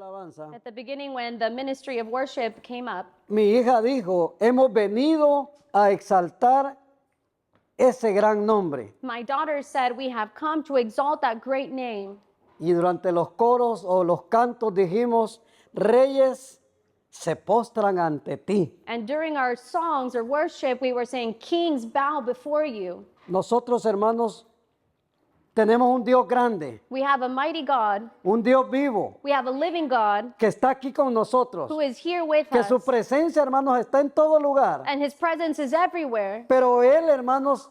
alabanza, At the beginning, when the ministry of worship came up, mi hija dijo, hemos venido a exaltar ese gran nombre. my daughter said, "We have come to exalt that great name." Y durante los coros o los cantos dijimos, reyes se postran ante ti. And during our songs or worship, we were saying, "Kings bow before you." Nosotros, hermanos, tenemos un Dios grande, We have a mighty God. un Dios vivo, We have a living God que está aquí con nosotros, who is here with que us. su presencia, hermanos, está en todo lugar. And his presence is everywhere. Pero Él, hermanos,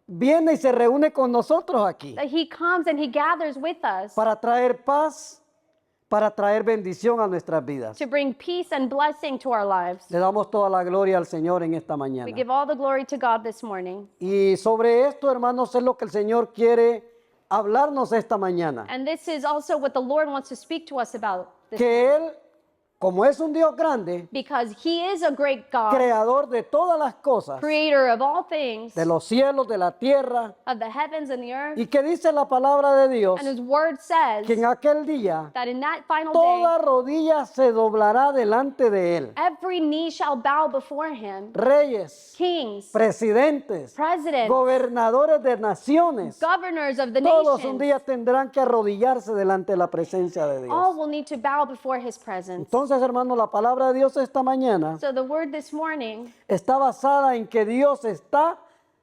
viene y se reúne con nosotros aquí That he comes and he gathers with us para traer paz, para traer bendición a nuestras vidas. to bring peace and blessing to our lives. Le damos toda la gloria al Señor en esta We mañana. give all the glory to God this morning. Y sobre esto, hermanos, es lo que el Señor quiere hablarnos esta mañana. And this is also what the Lord wants to speak to us about this Que morning. Él, como es un Dios grande, Because he is a great God, creador de todas las cosas, creator of all things, de los cielos, de la tierra, of the heavens and the earth. y que dice la palabra de Dios, And his word says que en aquel día that in that final toda day, rodilla se doblará delante de Él. every knee shall bow before him. Reyes, Kings, presidentes, presidents, gobernadores de naciones, governors of the todos un nations, día tendrán que arrodillarse delante de la presencia de all Dios. will need to bow before his presence. Entonces, hermanos, la palabra de Dios esta mañana So the word this morning está basada en que Dios está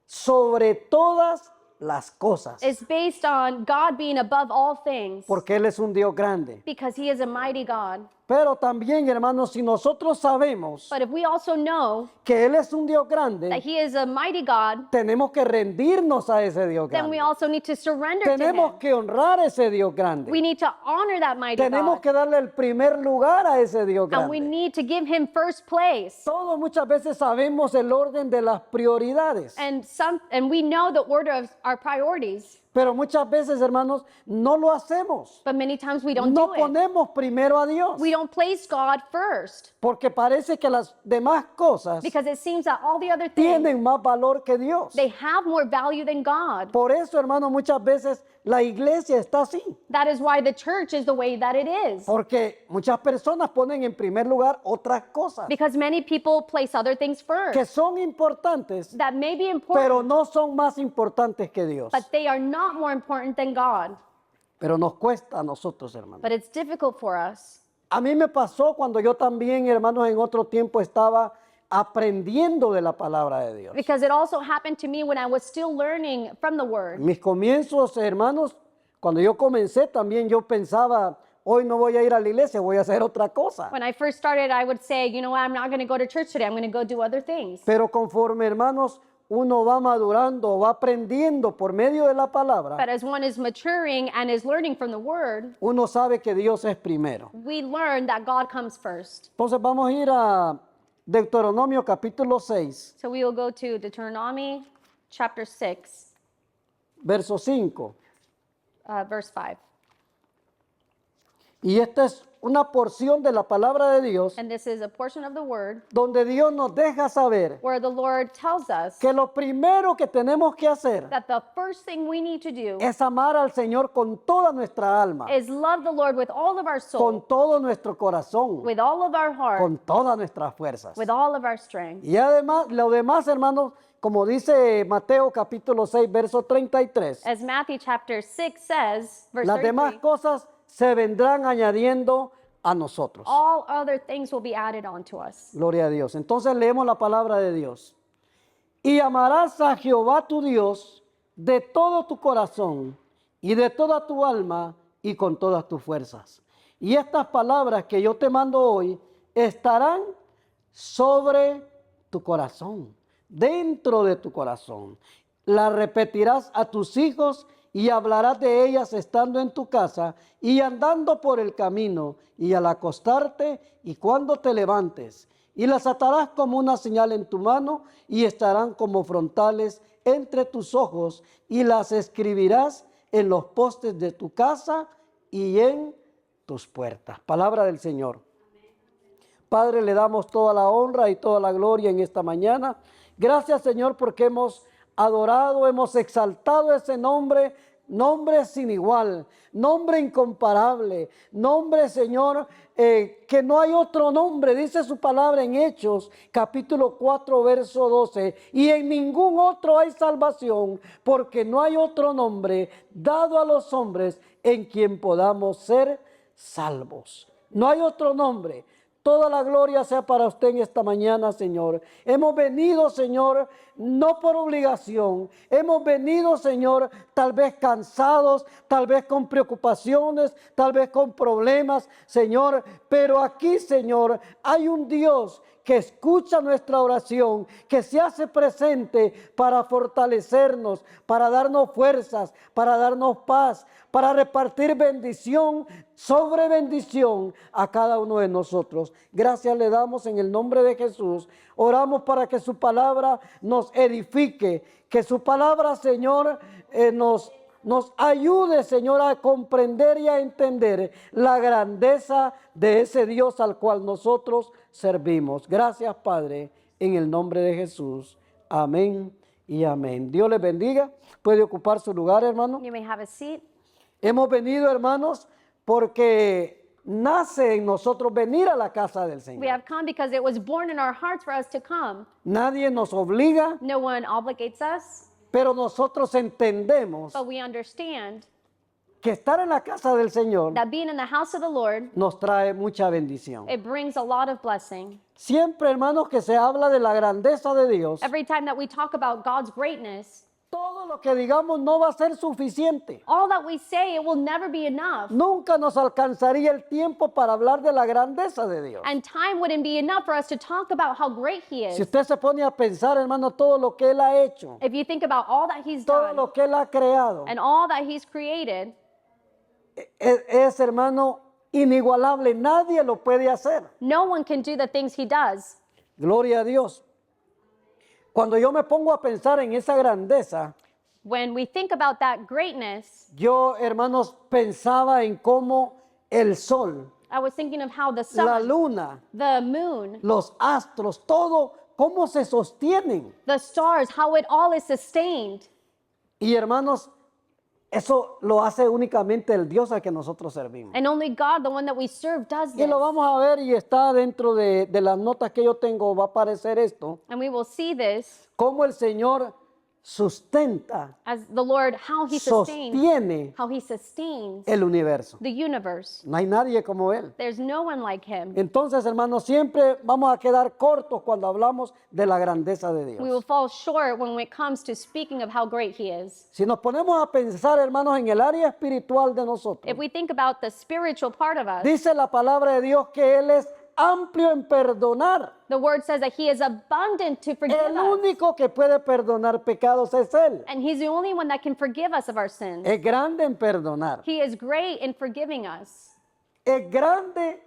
sobre todas las cosas, is based on God being above all things porque Él es un Dios grande. because he is a mighty God. Pero también, hermanos, si nosotros sabemos But if we also know que Él es un Dios that grande, he is a mighty God, tenemos que rendirnos a ese Dios then we grande. also need to surrender to Tenemos him. que honrar a ese Dios We grande. need to honor that mighty Tenemos God. que darle el primer lugar a ese Dios And we grande. need to give him first place. Todos muchas veces sabemos el orden de las prioridades, And we know the order of our priorities, pero muchas veces, hermanos, no lo hacemos. but many times we don't No do it. ponemos primero a Dios, We don't place God first porque parece que las demás cosas because it seems that all the other things, tienen más valor que Dios. they have more value than God. Por eso, hermanos, muchas veces la iglesia está así, That is why the church is the way that it is. porque muchas personas ponen en primer lugar otras cosas Because many people place other things que first son importantes, that may be important, pero no son más importantes que Dios. but they are not more important than God. Pero nos cuesta a nosotros, hermanos. But it's difficult for us. A mí me pasó cuando yo también, hermanos, en otro tiempo estaba aprendiendo de la palabra de Dios. Because it also happened to me when I was still learning from the word. En mis comienzos, hermanos, cuando yo comencé también yo pensaba, hoy no voy a ir a la iglesia, voy a hacer otra cosa. When I first started, I would say, you know what, I'm not going to go to church today. I'm going to go do other things. Pero conforme, hermanos, uno va madurando, va aprendiendo por medio de la palabra, But as one is maturing and is learning from the word, uno sabe que Dios es primero. we learn that God comes first. Entonces vamos a ir a Deuteronomio capítulo 6, So we will go to Deuteronomy chapter 6, verso 5. verse 5. Y esta es una porción de la palabra de Dios And this is a portion of the word donde Dios nos deja saber where the Lord tells us que lo primero que tenemos que hacer that the first thing we need to do es amar al Señor con toda nuestra alma, is love the Lord with all of our soul, con todo nuestro corazón, with all of our heart, con todas nuestras fuerzas. with all of our strength. Y además, lo demás, hermanos, como dice Mateo capítulo 6, verso 33, As Matthew chapter 6 says, verse las demás 33, cosas se vendrán añadiendo a nosotros. all other things will be added on to us. Gloria a Dios. Entonces leemos la palabra de Dios. Y amarás a Jehová tu Dios de todo tu corazón y de toda tu alma y con todas tus fuerzas. Y estas palabras que yo te mando hoy estarán sobre tu corazón, dentro de tu corazón. Las repetirás a tus hijos y hablarás de ellas estando en tu casa y andando por el camino y al acostarte y cuando te levantes. Y las atarás como una señal en tu mano y estarán como frontales entre tus ojos y las escribirás en los postes de tu casa y en tus puertas. Palabra del Señor. Padre, le damos toda la honra y toda la gloria en esta mañana. Gracias, Señor, porque hemos adorado, hemos exaltado ese nombre nombre sin igual, nombre incomparable, nombre, Señor, que no hay otro nombre, dice su palabra en Hechos, capítulo 4, verso 12, y en ningún otro hay salvación, porque no hay otro nombre dado a los hombres en quien podamos ser salvos. No hay otro nombre. Toda la gloria sea para usted en esta mañana, Señor. Hemos venido, Señor, no por obligación. Hemos venido, Señor, tal vez cansados, tal vez con preocupaciones, tal vez con problemas, Señor. Pero aquí, Señor, hay un Dios que escucha nuestra oración, que se hace presente para fortalecernos, para darnos fuerzas, para darnos paz, para repartir bendición sobre bendición a cada uno de nosotros. Gracias le damos en el nombre de Jesús. Oramos para que su palabra nos edifique, que su palabra, Señor, nos ayude, Señor, a comprender y a entender la grandeza de ese Dios al cual nosotros servimos. Gracias, Padre, en el nombre de Jesús. Amén y amén. Dios les bendiga. Puede ocupar su lugar, hermano. You may have a seat. Hemos venido, hermanos, porque nace en nosotros venir a la casa del We Señor. have come because it was born in our hearts for us to come. Nadie nos obliga, No one obligates us, pero nosotros entendemos but we understand que estar en la casa del Señor that being in the house of the Lord, nos trae mucha bendición. it brings a lot of blessing. Siempre, hermanos, que se habla de la grandeza de Dios, Every time that we talk about God's greatness, todo lo que digamos no va a ser suficiente. all that we say, it will never be enough. Nunca nos alcanzaría el tiempo para hablar de la grandeza de Dios. And time wouldn't be enough for us to talk about how great He Si is. usted se pone a pensar, hermano, todo lo que Él ha hecho, If you think about all that He's todo done lo que Él ha creado, and all that He's created, es, hermano, inigualable. Nadie lo puede hacer. no one can do the things He does. Gloria a Dios. Cuando yo me pongo a pensar en esa grandeza, When we think about that greatness, yo, hermanos, pensaba en cómo el sol, I was thinking of how the la sun, luna, the moon, los astros, todo, cómo se sostienen. the stars, how it all is sustained. Y hermanos, eso lo hace únicamente el Dios al que nosotros servimos. And only God, the one that we serve, does Y this. lo vamos a ver y está dentro de las notas que yo tengo, va a aparecer esto, And we will see this cómo el Señor sustenta, as the Lord, how He sustains, sostiene how He sustains el universo. the universe. No hay nadie como Él. There's no one like Him. Entonces, hermanos, siempre vamos a quedar cortos cuando hablamos de la grandeza de We will Dios. fall short when it comes to speaking of how great He is. Si nos ponemos a pensar, hermanos, en el área espiritual de nosotros, If we think about the spiritual part of us, dice la palabra de Dios que Él es amplio en perdonar. the word says that He is abundant to forgive El us. único que puede perdonar pecados es Él. And He's the only one that can forgive us of our sins. Es grande en perdonar. He is great in forgiving us. Es grande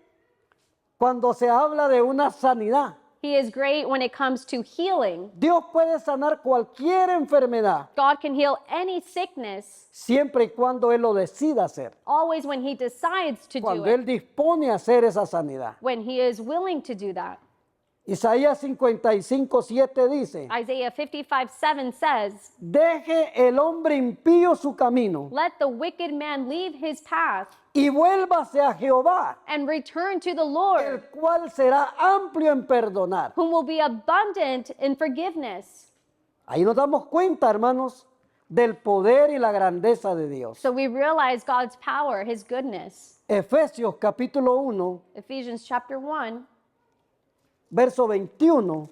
cuando se habla de una sanidad. He is great when it comes to healing. Dios puede sanar cualquier enfermedad God can heal any sickness siempre y cuando Él lo decida hacer. always when He decides to do Cuando it, Él dispone a hacer esa sanidad. when He is willing to do that. Isaías 55:7 dice, Isaiah 55:7 says, deje el hombre impío su camino let the wicked man leave his path y vuélvase a Jehová, and return to the Lord, el cual será amplio en perdonar. whom will be abundant in forgiveness. Ahí nos damos cuenta, hermanos, del poder y la grandeza de Dios. So we realize God's power, His goodness. Efesios capítulo 1, Ephesians chapter 1, verso 21,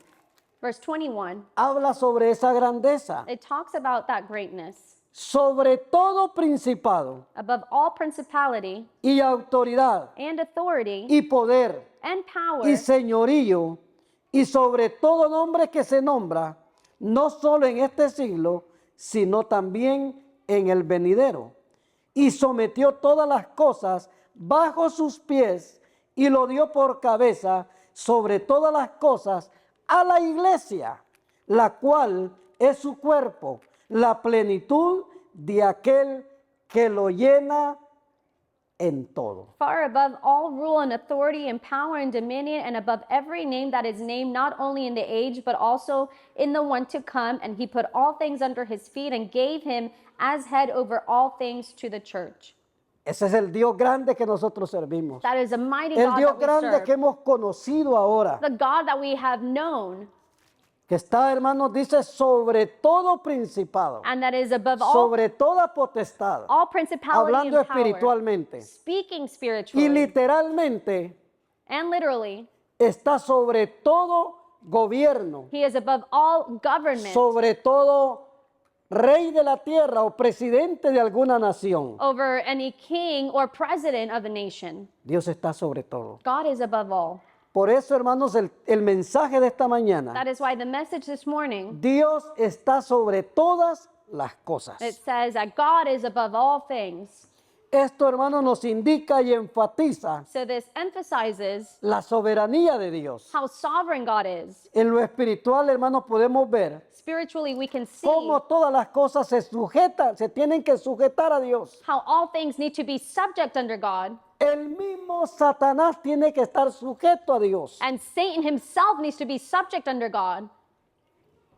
verse 21, habla sobre esa grandeza. it talks about that greatness. Sobre todo principado Above all principality y autoridad and authority y poder and power y señorío y sobre todo nombre que se nombra, no solo en este siglo, sino también en el venidero. Y sometió todas las cosas bajo sus pies y lo dio por cabeza sobre todas las cosas a la iglesia, la cual es su cuerpo, la plenitud de aquel que lo llena en todo. far above all rule and authority and power and dominion, and above every name that is named, not only in the age, but also in the one to come. And he put all things under his feet and gave him as head over all things to the church. Ese es el Dios grande que nosotros servimos. That is a mighty El God Dios that we grande serve. que hemos conocido ahora. The God that we have known, Que está, hermanos, dice sobre todo principado, and that is above all, sobre toda potestad, all principality hablando and power, espiritualmente. speaking Y spiritually, literalmente and literally. está sobre todo gobierno, He is above all government, sobre todo rey de la tierra o presidente de alguna nación. over any king or president of a nation. Dios está sobre todo. God is above all. Por eso, hermanos, el mensaje de esta mañana, That is why the message this morning, Dios está sobre todas las cosas. it says that God is above all things. Esto, hermanos, nos indica y enfatiza So this emphasizes la soberanía de Dios. how sovereign God is. En lo espiritual, hermanos, podemos ver Spiritually, we can see cómo todas las cosas se sujetan, se tienen que sujetar a Dios. how all things need to be subject under God, El mismo Satanás tiene que estar sujeto a Dios. and Satan himself needs to be subject under God.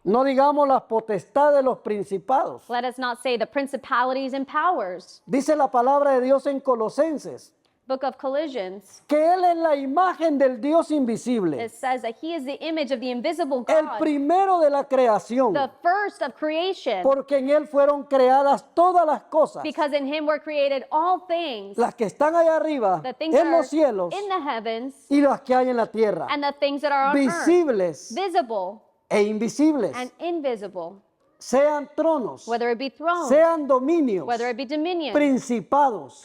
No digamos las potestades de los principados. Let us not say the principalities and powers. Dice la palabra de Dios en Colosenses Book of Colossians, que Él es la imagen del Dios invisible, it says that he is the image of the invisible el God, primero de la creación, the first of creation, porque en Él fueron creadas todas las cosas, because in him were created all things, las que están allá arriba the things en that los are cielos in the heavens y las que hay en la tierra, and the things that are on earth, visibles visible e invisibles, and invisible, sean tronos, whether it be thrones, sean dominios, whether it be dominion, principados,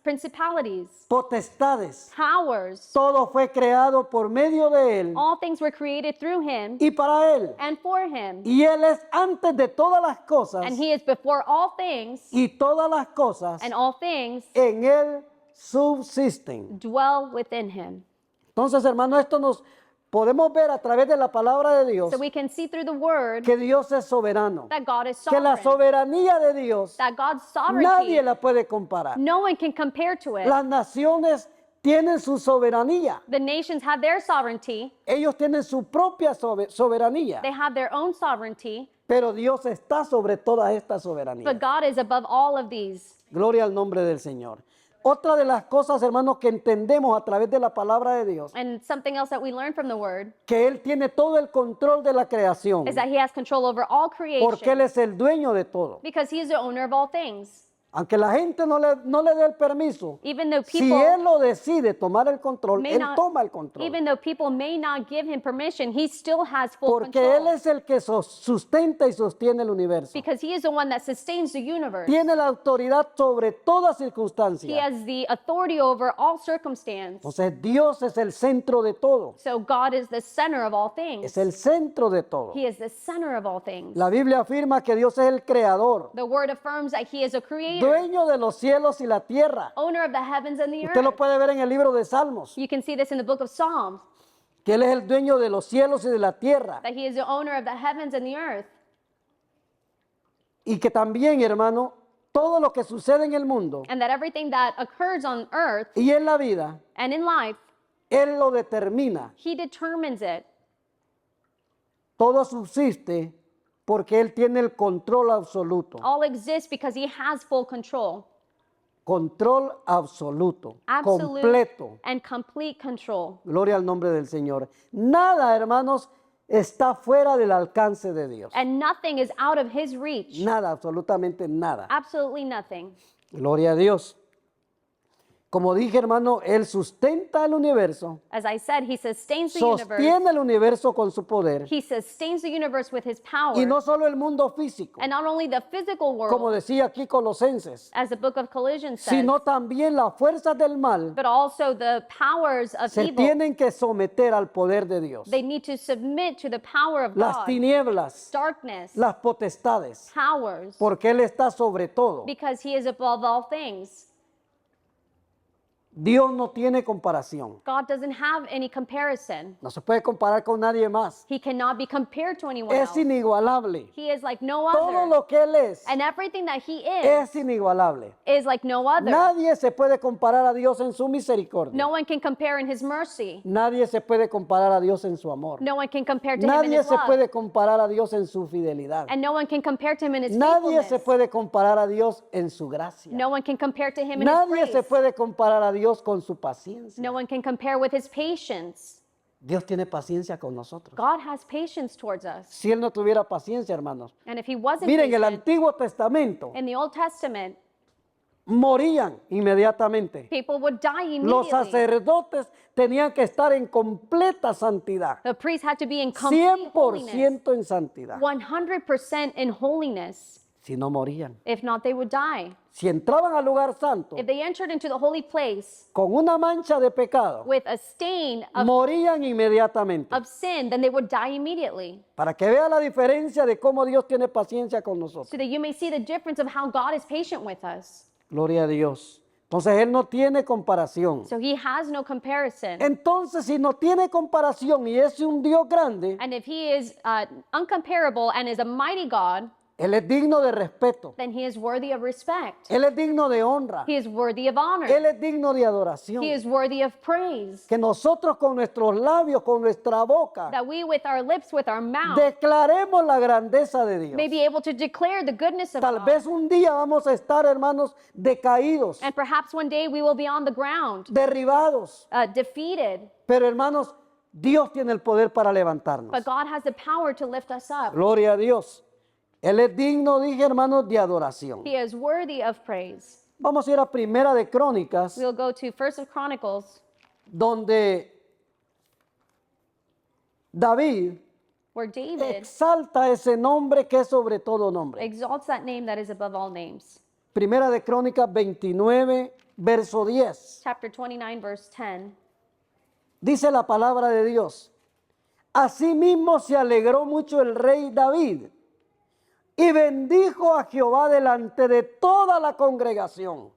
principalities, potestades. powers. Todo fue creado por medio de Él All things were created through him y para Él. and for him. Y Él es antes de todas las cosas And he is before all things, y todas las cosas and all things en Él subsisten. dwell within him. Entonces, hermano, esto nos podemos ver a través de la palabra de Dios So we can see through the word que Dios es soberano, that God is que la sovereign, soberanía de Dios that God's sovereignty, nadie la puede comparar. no one can compare to it. Las naciones tienen su soberanía, The nations have their sovereignty, ellos tienen su propia soberanía, they have their own sovereignty, pero Dios está sobre toda esta soberanía. but God is above all of these. Gloria al nombre del Señor. Otra de las cosas, hermanos, que entendemos a través de la palabra de Dios, And something else that we learn from the word que Él tiene todo el control de la creación, is that he has control over all porque Él creation es el dueño de todo. because he is the owner of all things. Aunque la gente no le dé el permiso, Even though si people Él lo decide tomar el control, may Él not, toma el control. even though people may not give him permission, he still has full Porque Él control es el que sustenta y sostiene el universo. because he is the one that sustains the universe. Tiene la autoridad sobre toda He circunstancia. has the authority over all circumstance. Entonces Dios es el centro de todo. So God is the center of all things. Es el centro de todo. He is the center of all things. La Biblia afirma que Dios es el creador, The word affirms that he is a creator, dueño de los cielos y la tierra. owner of the heavens and the Usted lo earth. puede ver en el libro de Salmos, You can see this in the book of Psalms, que Él es el dueño de los cielos y de la tierra. that he is the owner of the heavens and the earth. Y que también, hermano, todo lo que sucede en el mundo And that everything that occurs on earth y en la vida, and in life, Él lo determina. he determines it. Todo subsiste porque Él tiene el control absoluto. All exists because he has full control, Control absoluto, absolute completo. and complete control. Gloria al nombre del Señor. Nada, hermanos, está fuera del alcance de Dios. And nothing is out of his reach. Nada, absolutamente nada. Absolutely nothing. Gloria a Dios. Como dije, hermano, Él sustenta el universo, As I said, he sustains the universe. sostiene el universo con su poder. He sustains the universe with his power. Y no solo el mundo físico, And not only the physical como world, decía aquí Colosenses, as the book of Colossians says, sino también las fuerzas del mal but also the powers of se evil. tienen que someter al poder de Dios. They need to submit to the power of Las God, tinieblas, darkness, las potestades, powers, porque Él está sobre todo. because he is above all things. Dios no tiene comparación. God doesn't have any comparison. No se puede comparar con nadie más. He cannot be compared to anyone Es else. inigualable. He is like no Todo other. lo que Él es And everything that he es inigualable. is like no other. Nadie se puede comparar a Dios en su misericordia. No one can compare in his mercy. Nadie se puede comparar a Dios en su amor. No one can compare to him in Nadie his se love. puede comparar a Dios en su fidelidad. And no one can compare to him in his Nadie se faithfulness. puede comparar a Dios en su gracia. No one can compare to him in his Nadie se grace. puede comparar a Dios con su paciencia. No one can compare with his patience. Dios tiene paciencia con nosotros. God has patience towards us. Si Él no tuviera paciencia, hermanos. And if he wasn't Miren, el patient, Antiguo Testamento in the Old Testament, morían inmediatamente. people would die Los immediately. sacerdotes tenían que estar en completa santidad. The priest had to be in complete holiness, 100% en santidad. 100% in holiness. Si no morían. If not, they would die. Si entraban al lugar santo If they entered into the holy place con una mancha de pecado, with a stain morían inmediatamente. of sin, then they would die immediately. Para que vea la diferencia de cómo Dios tiene paciencia con nosotros. So that you may see the difference of how God is patient with us. Gloria a Dios. Entonces Él no tiene comparación. So he has no comparison. Entonces, si no tiene comparación y es un Dios grande, And if he is uncomparable and is a mighty God, Él es digno de respeto. then he is worthy of respect. Él es digno de honra. He is worthy of honor. Él es digno de adoración. He is worthy of praise. Que nosotros con nuestros labios, con nuestra boca, That we with our lips, with our mouth, declaremos la grandeza de Dios. may be able to declare the goodness of Tal God. vez un día vamos a estar, hermanos, decaídos, And perhaps one day we will be on the ground, derribados. defeated. Pero, hermanos, Dios tiene el poder para levantarnos. But God has the power to lift us up. Gloria a Dios. Él es digno, dije, hermanos, de adoración. He is worthy of praise. Vamos a ir a Primera de Crónicas, We'll go to First of Chronicles, donde David where David exalta ese nombre que es sobre todo nombre. exalts that name that is above all names. Primera de Crónicas 29, verso 10. Chapter 29, verse 10. Dice la palabra de Dios. Asimismo se alegró mucho el rey David y bendijo a Jehová delante de toda la congregación.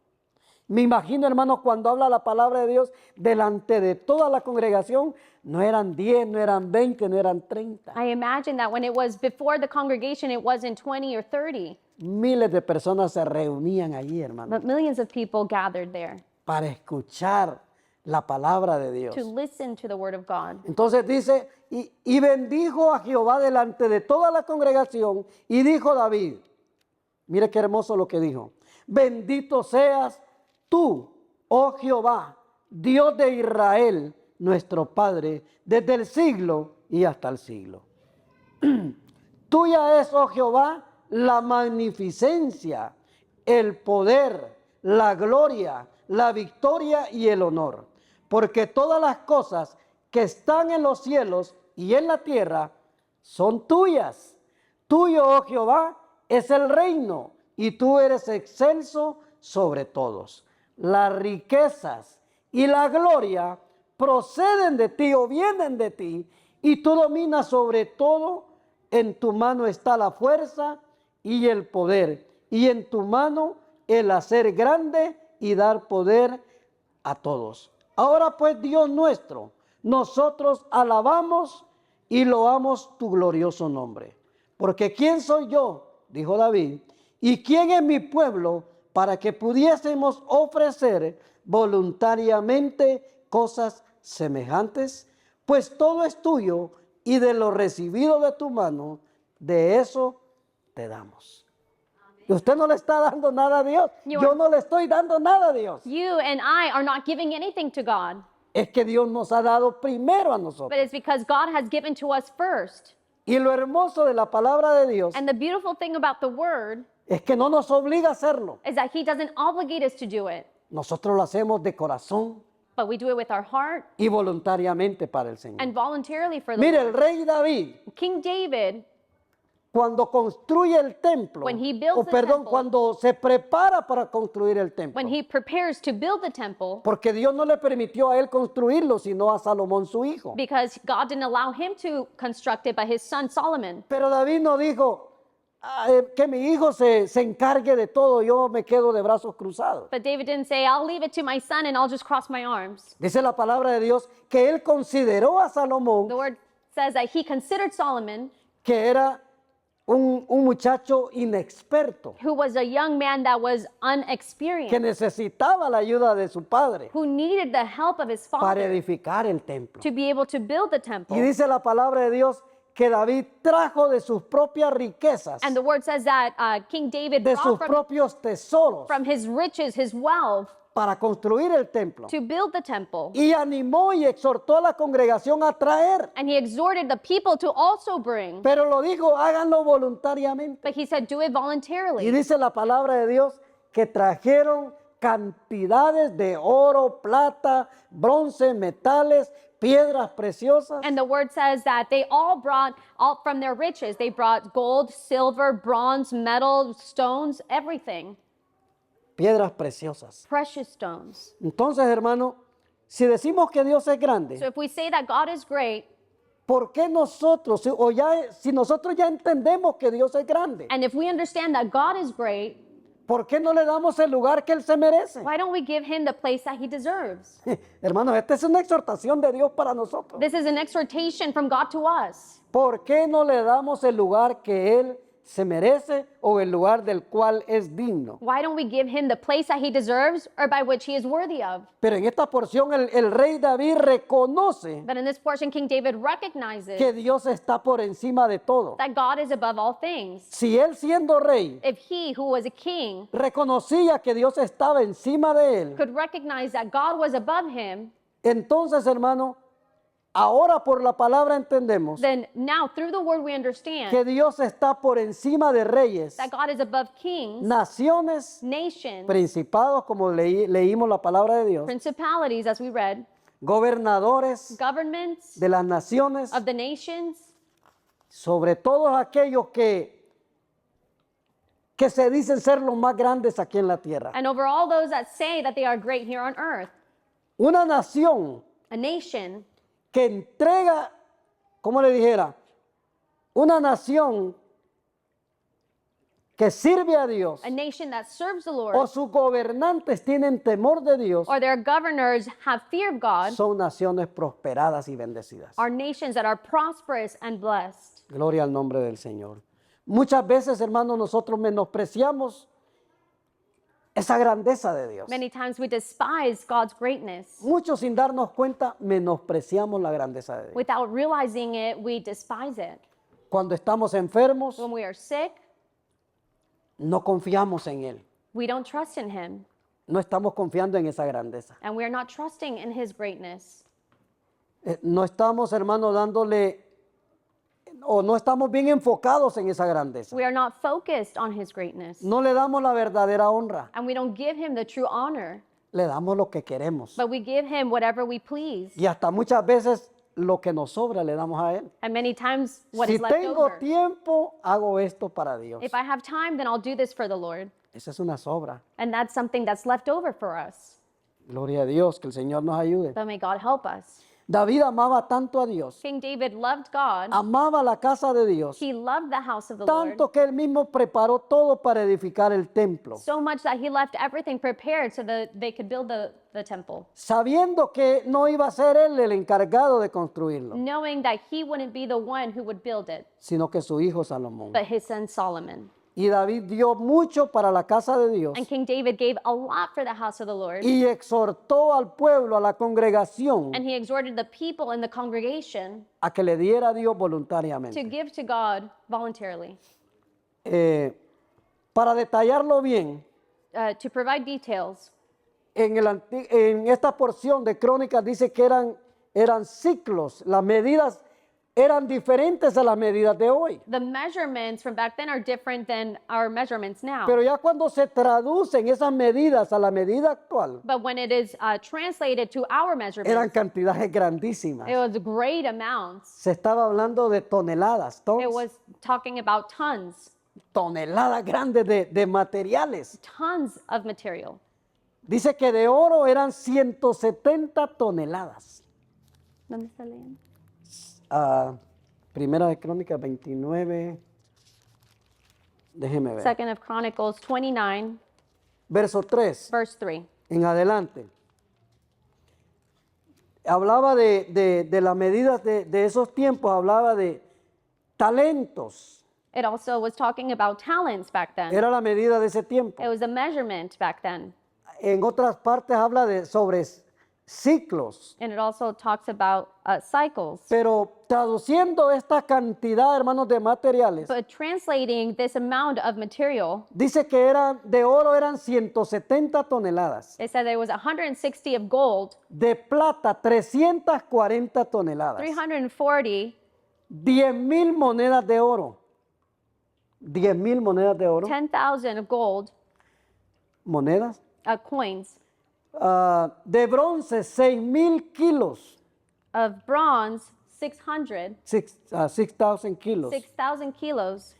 Me imagino, hermanos, cuando habla la palabra de Dios delante de toda la congregación, no eran 10, no eran 20, no eran 30. I imagine that when it was before the congregation, it wasn't 20 or 30, Miles de personas se reunían allí, hermanos, but millions of people gathered there para escuchar la palabra de Dios. to listen to the word of God. Entonces dice, y bendijo a Jehová delante de toda la congregación, y dijo David, mire qué hermoso lo que dijo, bendito seas tú, oh Jehová, Dios de Israel, nuestro Padre, desde el siglo y hasta el siglo. Tuya es, oh Jehová, la magnificencia, el poder, la gloria, la victoria y el honor, porque todas las cosas que están en los cielos y en la tierra son tuyas. Tuyo, oh Jehová, es el reino, y tú eres excelso sobre todos. Las riquezas y la gloria proceden de ti o vienen de ti, y tú dominas sobre todo. En tu mano está la fuerza y el poder, y en tu mano el hacer grande y dar poder a todos. Ahora pues, Dios nuestro, nosotros alabamos y loamos tu glorioso nombre. Porque ¿quién soy yo?, dijo David, ¿y quién es mi pueblo para que pudiésemos ofrecer voluntariamente cosas semejantes? Pues todo es tuyo, y de lo recibido de tu mano, de eso te damos. Y usted no le está dando nada a Dios. Yo no le estoy dando nada a Dios. You and I are not giving anything to God, Es que Dios nos ha dado primero a but nosotros. it's because God has given to us first. Y lo hermoso de la palabra de Dios And the beautiful thing about the word es que no nos obliga a hacerlo. is that he doesn't obligate us to do it, Nosotros lo hacemos de corazón but we do it with our heart y voluntariamente para el Señor. and voluntarily for the Mire, Lord. el rey David, King David, cuando construye el templo, When he builds the temple, cuando se prepara para construir el templo, when he prepares to build the temple, porque Dios no le permitió a él construirlo, sino a Salomón su hijo. because God didn't allow him to construct it, but his son Solomon. Pero David no dijo, que mi hijo se encargue de todo, yo me quedo de brazos cruzados. But David didn't say, I'll leave it to my son and I'll just cross my arms. Dice la palabra de Dios que él consideró a Salomón The word says that he considered Solomon, que era un muchacho inexperto, who was a young man that was que unexperienced, necesitaba la ayuda de su padre who needed the help of his para father edificar el templo. to be able to build the temple. Y dice la palabra de Dios que David trajo de sus propias riquezas, And the word says that King David de sus brought propios tesoros, from his riches, his wealth, para construir el templo. to build the temple. Y animó y exhortó a la congregación a traer. And he exhorted the people to also bring. Pero lo dijo, háganlo voluntariamente. But he said, do it Y voluntarily. dice la palabra de Dios que trajeron cantidades de oro, plata, bronce, metales, piedras preciosas. And the word says that they all brought, all from their riches, they brought gold, silver, bronze, metal, stones, everything. Piedras preciosas. Precious stones. Entonces, hermano, si decimos que Dios es grande, So if we say that God is great, ¿por qué nosotros, si nosotros ya entendemos que Dios es grande, and if we understand that God is great, por qué no le damos el lugar que Él se merece? why don't we give him the place that he deserves? Hermanos, esta es una exhortación de Dios para nosotros. This is an exhortation from God to us. ¿Por qué no le damos el lugar que Él se merece o el lugar del cual es digno? Why don't we give him the place that he deserves or by which he is worthy of? Pero en esta porción el rey David reconoce But in this portion, King David recognizes que Dios está por encima de todo. that God is above all things. Si él siendo rey If he, who was a king, reconocía que Dios estaba encima de él, could recognize that God was above him, entonces, hermano, ahora por la palabra entendemos then now through the word we understand que Dios está por encima de reyes, that God is above kings, naciones, nations, principados, como leímos la palabra de Dios, principalities, as we read, gobernadores governments de las naciones, of the nations, sobre todos aquellos que se dicen ser los más grandes aquí en la tierra. and over all those that say that they are great here on earth. Una nación A nation que entrega, como le dijera, una nación que sirve a Dios a nation that serves the o Lord, sus gobernantes tienen temor de Dios, or their governors have fear of God, son naciones prosperadas y bendecidas. are nations that are prosperous and blessed. Gloria al nombre del Señor. Muchas veces, hermanos, nosotros menospreciamos esa grandeza de Dios. Many times we despise God's greatness. Muchos sin darnos cuenta menospreciamos la grandeza de Dios. Without realizing it, we despise it. Cuando estamos enfermos, When we are sick, no confiamos en Él. we don't trust in him, No estamos confiando en esa grandeza. and we are not trusting in his greatness. No estamos, hermanos, dándole, o no estamos bien enfocados en esa grandeza. We are not focused on his greatness, No le damos la verdadera honra. and we don't give him the true honor, Le damos lo que queremos. but we give him whatever we please. Y hasta muchas veces lo que nos sobra le damos a Él. And many times what Si is left tengo over. tiempo, hago esto para Dios. If I have time, then I'll do this for the Lord. Esa es una sobra. And that's something that's left over for us. Gloria a Dios, que el Señor nos ayude. But may God help us. David amaba tanto a Dios, King David loved God. amaba la casa de Dios, He loved the house of the Lord tanto que él mismo preparó todo para edificar el templo, so much that he left everything prepared so that they could build the temple, sabiendo que no iba a ser él el encargado de construirlo, knowing that he wouldn't be the one who would build it, sino que su hijo Salomón. but his son Solomon. Y David dio mucho para la casa de Dios And King David gave a lot for the house of the Lord. y exhortó al pueblo, a la congregación, And he exhorted the people in the congregation a que le diera a Dios to voluntariamente. give to God voluntarily. Para detallarlo bien, To provide details, en esta porción de Crónicas dice que eran ciclos, las medidas eran diferentes a las medidas de hoy. the measurements from back then are different than our measurements now. Pero ya cuando se traducen esas medidas a la medida actual, But when it is translated to our eran measurements, cantidades grandísimas. it was great amounts. Se estaba hablando de toneladas, It was talking about tons toneladas grandes de materiales. of material. Dice que de oro eran 170 toneladas. ¿Dónde está leyendo? Primera de Crónicas 29. Déjeme ver. 2nd of Chronicles 29, Verso 3 verse 3. en adelante. Hablaba de las medidas de esos tiempos, hablaba de talentos. It also was talking about talents back then. Era la medida de ese tiempo. It was a measurement back then. En otras partes habla sobre ciclos. And it also talks about cycles. Pero traduciendo esta cantidad, hermanos, de materiales, But translating this amount of material, dice que de oro eran 170 toneladas, it said there was 160 of gold, de plata 340 toneladas, 340, 10,000 monedas de oro, 10,000 monedas de oro, 10,000 of gold, monedas, coins, de bronce 6,000 kilos, of bronze, 600, 6,000 kilos, 6,000 kilos,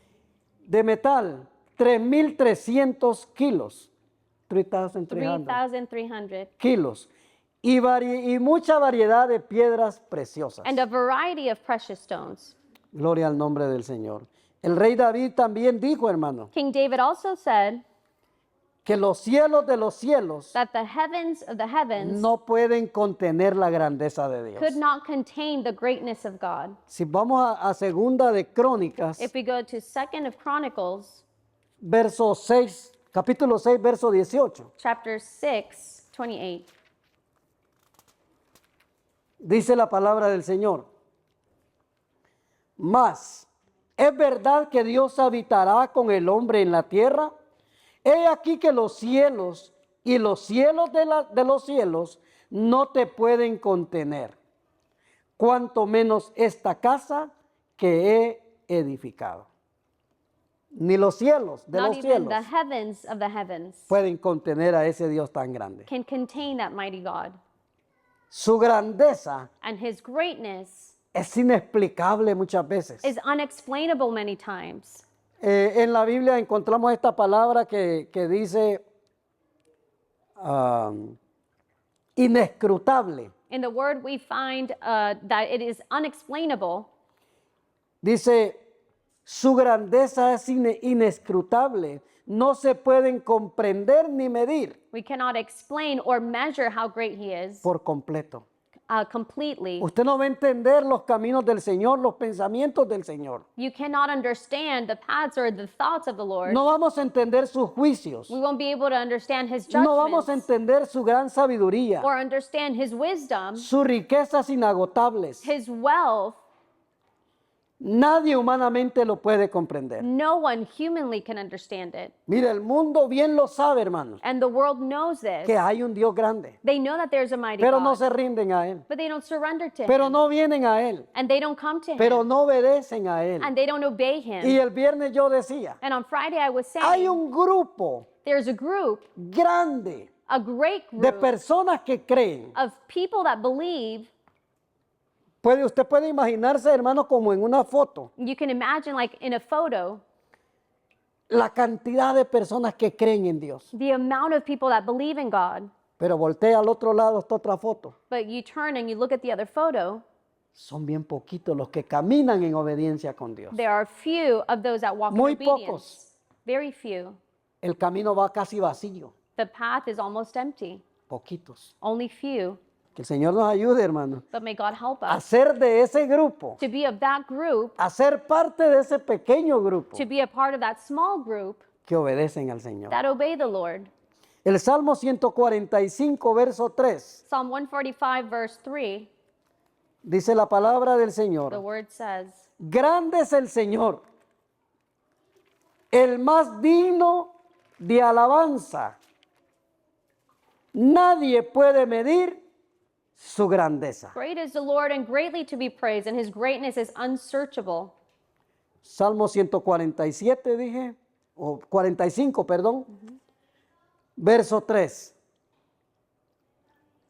de metal 3,300 kilos, 3,300 3,300, kilos, y mucha variedad de piedras preciosas. and a variety of precious stones. Gloria al nombre del Señor. El rey David también dijo, hermano, King David also said que los cielos de los cielos that the heavens of the heavens no pueden contener la grandeza de Dios. could not contain the greatness of God. Si vamos a segunda de Crónicas, If we go to 2nd of Chronicles, verso 6, capítulo 6, verso 18, chapter 6, 28. dice la palabra del Señor. Mas, ¿es verdad que Dios habitará con el hombre en la tierra? He aquí que los cielos y los cielos de los cielos no te pueden contener, cuanto menos esta casa que he edificado. Ni los cielos de Not los even cielos the heavens of the heavens pueden contener a ese Dios tan grande. can contain that mighty God. Su grandeza And his greatness es inexplicable muchas veces. is unexplainable many times. En la Biblia encontramos esta palabra que dice inescrutable. In the word, we find that it is unexplainable. Dice, su grandeza es inescrutable. No se pueden comprender ni medir We cannot explain or measure how great he is por completo. completely. Usted no va a entender los caminos del Señor, los pensamientos del Señor. You cannot understand the paths or the thoughts of the Lord. No vamos a entender sus juicios. We won't be able to understand his No vamos a judgments entender su gran sabiduría, or understand his wisdom, sus riquezas inagotables. his wealth. Nadie humanamente lo puede comprender. No one humanly can understand it. Mire, el mundo bien lo sabe, hermanos, And the world knows this. que hay un Dios grande, They know that there's a mighty pero God, no se rinden a Él, but they don't surrender to pero him. no vienen a Él, And they don't come to pero him. no obedecen a Él. And they don't obey him. Y el viernes yo decía, And on Friday I was hay saying, un grupo there's a group, grande a great de group personas que creen. of people that believe. Usted puede imaginarse, hermano, como en una foto, You can imagine, like in a photo, la cantidad de personas que creen en Dios. the amount of people that believe in God. Pero voltea al otro lado esta otra foto. But you turn and you look at the other photo, Son bien poquitos los que caminan en obediencia con Dios. there are few of those that walk Muy in obedience. pocos. Very few. El camino va casi vacío. The path is almost empty. Poquitos. Only few. Que el Señor nos ayude, hermano, But may God help a us ser de ese grupo, to be of that group, a ser parte de ese pequeño grupo to be a part of that small group que obedecen al Señor. that obey the Lord. El Salmo 145, verso 3, Psalm 145, verse 3, dice la palabra del the Señor. word says, Grande es el Señor, el más digno de alabanza. Nadie puede medir su grandeza. great is the Lord and greatly to be praised, and his greatness is unsearchable. Salmo 147, dije, o 45, perdón. Verso 3.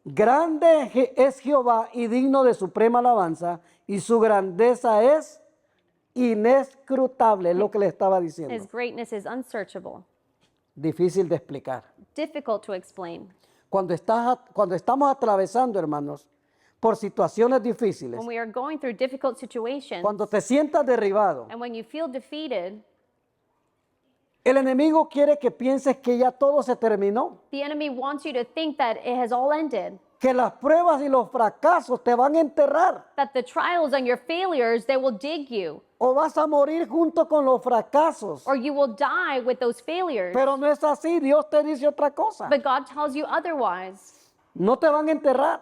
Grande es Jehová y digno de suprema alabanza, y su grandeza es inescrutable, es lo que le estaba His diciendo. greatness is unsearchable, Difícil de explicar. difficult to explain. Cuando estamos atravesando, hermanos, por situaciones difíciles, When we are going through difficult situations, cuando te sientas derribado, and when you feel defeated, El enemigo quiere que pienses que ya todo se terminó, The enemy wants you to think that it has all ended, que las pruebas y los fracasos te van a enterrar that the trials and your failures, they will dig you, o vas a morir junto con los fracasos. or you will die with those failures. Pero no es así, Dios te dice otra cosa. But God tells you otherwise. No te van a enterrar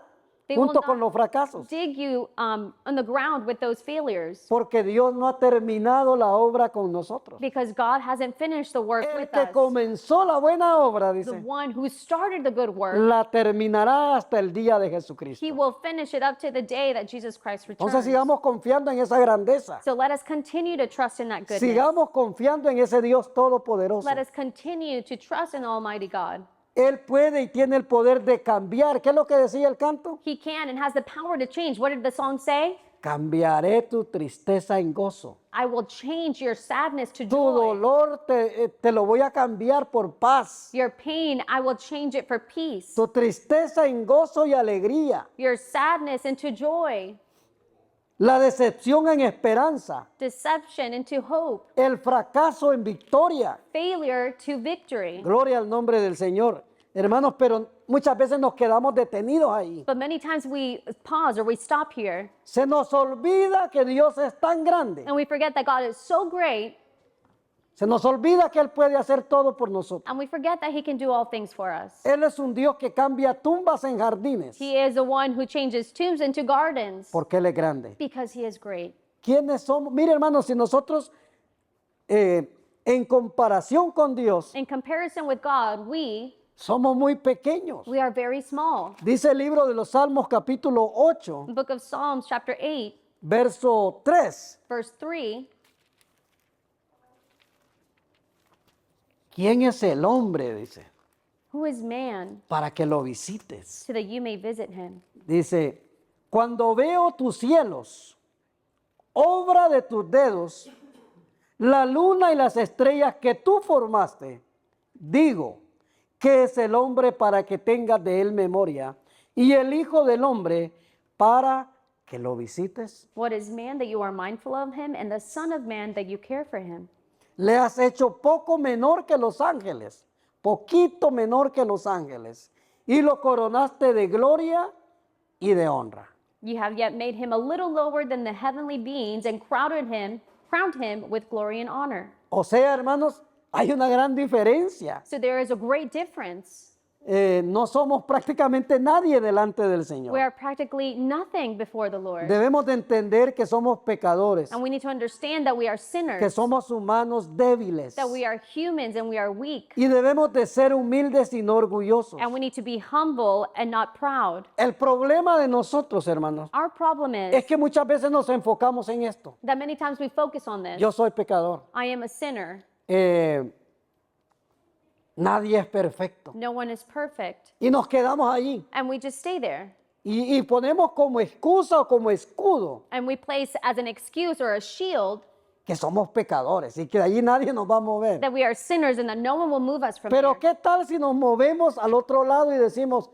They will junto con not los fracasos, dig you on the ground with those failures, porque Dios no ha terminado la obra con nosotros. because God hasn't finished the work El with que us. comenzó la buena obra, The dice, one who started the good work, la terminará hasta el día de Jesucristo. he will finish it up to the day that Jesus Christ Entonces returns. sigamos confiando en esa grandeza. So let us continue to trust in that goodness. Sigamos confiando en ese Dios todopoderoso. Let us continue to trust in Almighty God. Él puede y tiene el poder de cambiar. ¿Qué es lo que decía el canto? He can and has the power to change. What did the song say? Cambiaré tu tristeza en gozo. I will change your sadness to Tu joy. dolor te lo voy a cambiar por paz. Your pain, I will change it for peace. Tu tristeza en gozo y alegría. Your sadness into joy. La decepción en esperanza. Deception into hope. El fracaso en victoria. Failure to victory. Gloria al nombre del Señor. Hermanos, pero muchas veces nos quedamos detenidos ahí. But many times we pause or we stop here Se nos olvida que Dios es tan grande. and we forget that God is so great, Se nos olvida que Él puede hacer todo por nosotros. and we forget that He can do all things for us. Él es un Dios que cambia tumbas en jardines He is the one who changes tombs into gardens porque Él es grande. because He is great. ¿Quiénes somos? Mire, hermanos, si nosotros en comparación con Dios In comparison with God, somos muy pequeños. we are very small. Dice el libro de los Salmos capítulo 8, The book of Psalms, chapter 8, verso 3. verse 3. ¿Quién es el hombre? Dice, Who is man para que lo visites. so that you may visit him? Dice, cuando veo tus cielos, obra de tus dedos, la luna y las estrellas que tú formaste, digo, ¿qué es el hombre para que tengas de él memoria? Y el hijo del hombre para que lo visites. What is man that you are mindful of him, and the Son of Man that you care for him? Le has hecho poco menor que los ángeles, poquito menor que los ángeles, y lo coronaste de gloria y de honra. You have yet made him a little lower than the heavenly beings and crowned him with glory and honor. O sea, hermanos, hay una gran diferencia. So there is a great difference. No somos prácticamente nadie delante del We Señor. are practically nothing before the Lord. Debemos de entender que somos pecadores, And we need to understand that we are que sinners, somos humanos débiles, that we are humans and we are weak. y debemos de ser humildes y no orgullosos. And we need to be humble and not proud. El problema de nosotros, hermanos, Our problem es is que muchas veces nos enfocamos en esto. that many times we focus on this. Yo soy pecador. I am a sinner. Nadie es perfecto. No one is perfect. Y nos quedamos allí. And we just stay there. Y ponemos como excusa o como escudo And we place as an excuse or a shield que somos pecadores y que de allí nadie nos va a mover. that we are sinners and that no one will move us from Pero there. ¿qué tal si nos movemos al otro lado y decimos,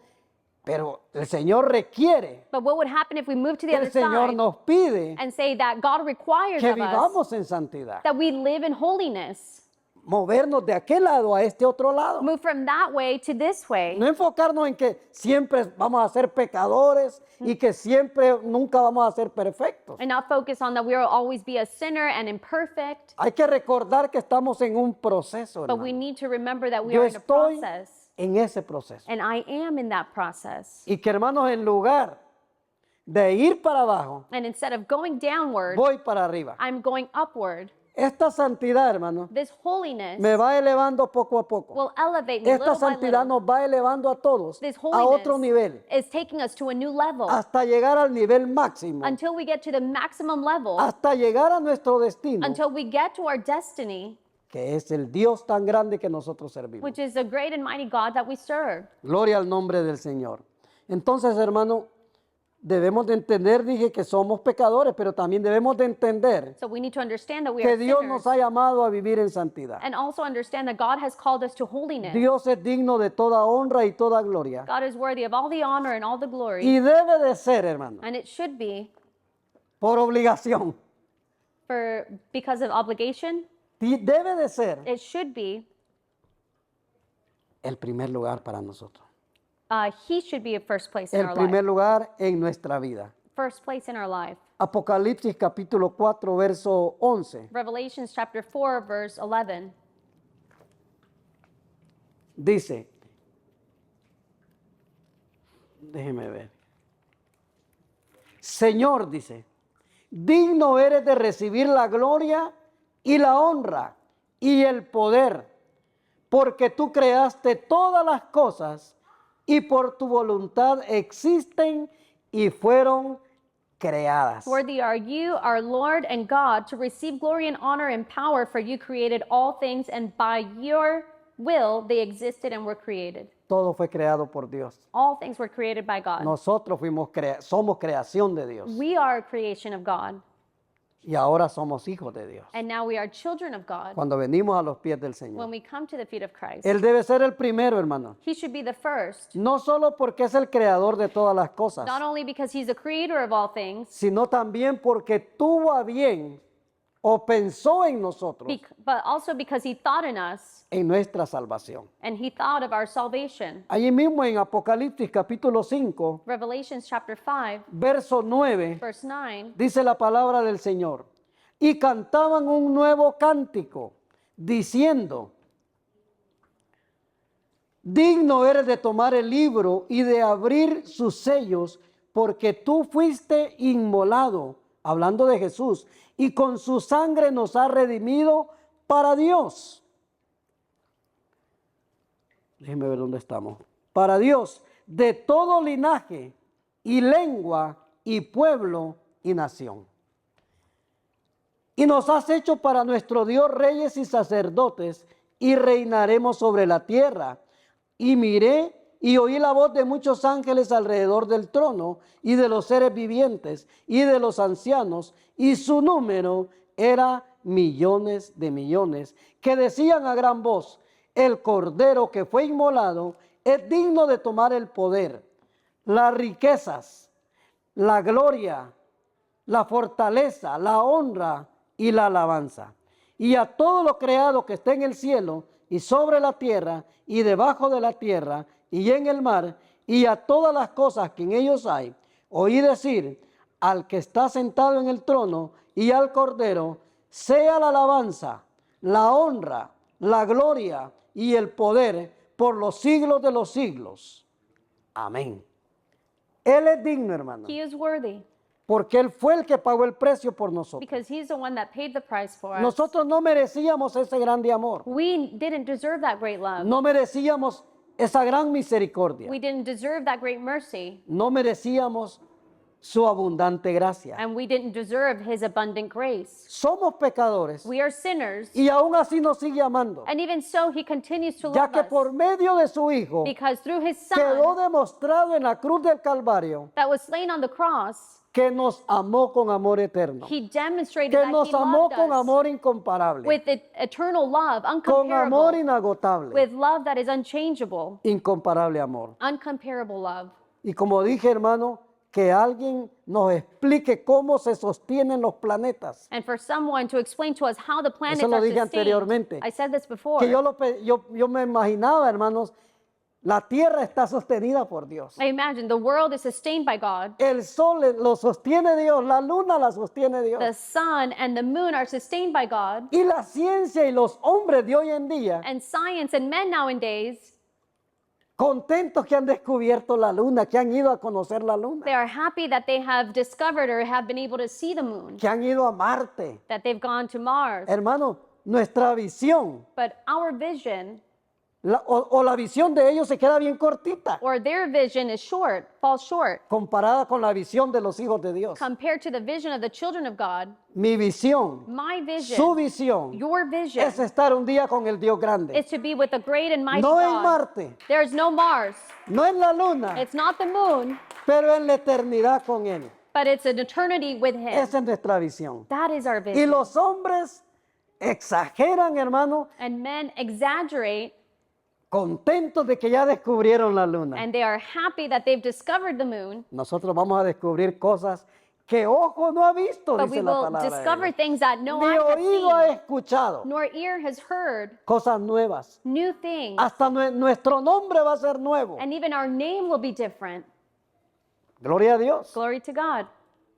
pero el Señor requiere, But what would happen if we move to the el other Señor side nos pide and say that God requires que of us vivamos en santidad? that we live in holiness? Movernos de aquel lado a este otro lado. Move from that way to this way. No enfocarnos en que siempre vamos a ser pecadores y que siempre nunca vamos a ser perfectos. And not focus on that we will always be a sinner and imperfect. Hay que recordar que estamos en un proceso, But we hermano. need to remember that we Yo are in a estoy process. en ese proceso. And I am in that process. Y que, hermanos, en lugar de ir para abajo, And instead of going downward, voy para arriba. I'm going upward. Esta santidad, hermano, This holiness me va elevando poco a poco. will elevate me Esta little by santidad little. nos va elevando a todos This a otro nivel, holiness is taking us to a new level hasta llegar al nivel máximo, until we get to the maximum level, hasta llegar a nuestro destino, until we get to our destiny, que es el Dios tan grande que nosotros servimos. which is the great and mighty God that we serve. Gloria al nombre del Señor. Entonces, hermano, debemos de entender, dije, que somos pecadores, pero también debemos de entender So we need to understand that we que are Dios sinners nos ha llamado a vivir en santidad. and also understand that God has called us to holiness. Dios es digno de toda honra y toda gloria. God is worthy of all the honor and all the glory. Y debe de ser, hermano, And it should be por obligación, because of obligation, debe de ser it should be, el primer lugar para nosotros. He should be a first place in El our primer life. lugar en nuestra vida. First place in our life. Apocalipsis capítulo 4, verso 11. Revelations chapter 4, verse 11. Dice, déjeme ver. Señor, dice, digno eres de recibir la gloria y la honra y el poder, porque tú creaste todas las cosas y por tu voluntad existen y fueron creadas. Worthy are you, our Lord and God, to receive glory and honor and power, for you created all things, and by your will they existed and were created. Todo fue creado por Dios. All things were created by God. Nosotros somos creación de Dios We are a creation of God, y ahora somos hijos de Dios. and now we are children of God. Cuando venimos a los pies del Señor, When we come to the feet of Christ, Él debe ser el primero, hermano. He should be the first, No solo porque es el creador de todas las cosas, not only because He's the creator of all things, sino también porque tuvo a bien o pensó en nosotros, but also because He thought in us en nuestra salvación. and He thought of our salvation. Allí mismo en Apocalipsis capítulo 5, Revelations chapter 5, verso 9, verse 9. dice la palabra del Señor. Y cantaban un nuevo cántico, diciendo, digno eres de tomar el libro y de abrir sus sellos, porque tú fuiste inmolado, hablando de Jesús, y con su sangre nos ha redimido para Dios. Déjenme ver dónde estamos. Para Dios, de todo linaje y lengua y pueblo y nación. Y nos has hecho para nuestro Dios reyes y sacerdotes, y reinaremos sobre la tierra. Y miré y oí la voz de muchos ángeles alrededor del trono, y de los seres vivientes, y de los ancianos, y su número era millones de millones, que decían a gran voz, el Cordero que fue inmolado es digno de tomar el poder, las riquezas, la gloria, la fortaleza, la honra y la alabanza. Y a todo lo creado que esté en el cielo y sobre la tierra y debajo de la tierra y en el mar y a todas las cosas que en ellos hay, oí decir al que está sentado en el trono y al Cordero, sea la alabanza, la honra, la gloria y el poder por los siglos de los siglos. Amén. Él es digno, hermano, He is worthy porque Él fue el que pagó el precio por nosotros. because He's the one that paid the price for us. Nosotros no merecíamos ese grande amor. We didn't deserve that great love. No merecíamos esa gran misericordia. We didn't deserve that great mercy. No merecíamos su abundante gracia. And we didn't deserve His abundant grace. Somos pecadores We are sinners. y aún así nos sigue amando, And even so, He continues to ya love que us. por medio de su Hijo Because through His quedó Son demostrado en la cruz del Calvario that was slain on the cross, que nos amó con amor eterno, He demonstrated que that nos He amó loved con us amor incomparable, with eternal love, con amor uncomparable, inagotable, with love that is unchangeable, incomparable amor. uncomparable love. Y como dije, hermano, que alguien nos explique cómo se sostienen los planetas. And for someone to explain to us how the planets Eso lo are dije sustained. anteriormente. I said this before. Que yo me imaginaba, hermanos, la tierra está sostenida por Dios. I imagine the world is sustained by God. El sol lo sostiene Dios, la luna la sostiene Dios. The sun and the moon are sustained by God. Y la ciencia y los hombres de hoy en día, And science and men nowadays, contentos que han descubierto la luna, que han ido a conocer la luna, they are happy that they have discovered or have been able to see the moon, que han ido a Marte. that they've gone to Mars. Hermano, nuestra visión But our vision o la visión de ellos se queda bien cortita or their vision is short, falls short comparada con la visión de los hijos de Dios. compared to the vision of the children of God. Mi visión, My su vision, visión, your vision, es estar un día con el Dios grande. is to be with the great and mighty No en God. Marte, There is no Mars. no en la luna, It's not the moon, pero en la eternidad con Él. but it's an eternity with Him. Esa es nuestra visión. That is our Y vision. los hombres exageran, hermano, And men exaggerate, contentos de que ya descubrieron la luna. and they are happy that they've discovered the moon. Nosotros vamos a descubrir cosas que ojo no ha visto, But we dice la will palabra de discover Dios. things that no Ni eye has oído ha seen, escuchado nor ear has heard, cosas nuevas. new things. Hasta nuestro nombre va a ser nuevo. And even our name will be different. Gloria a Dios. Glory to God.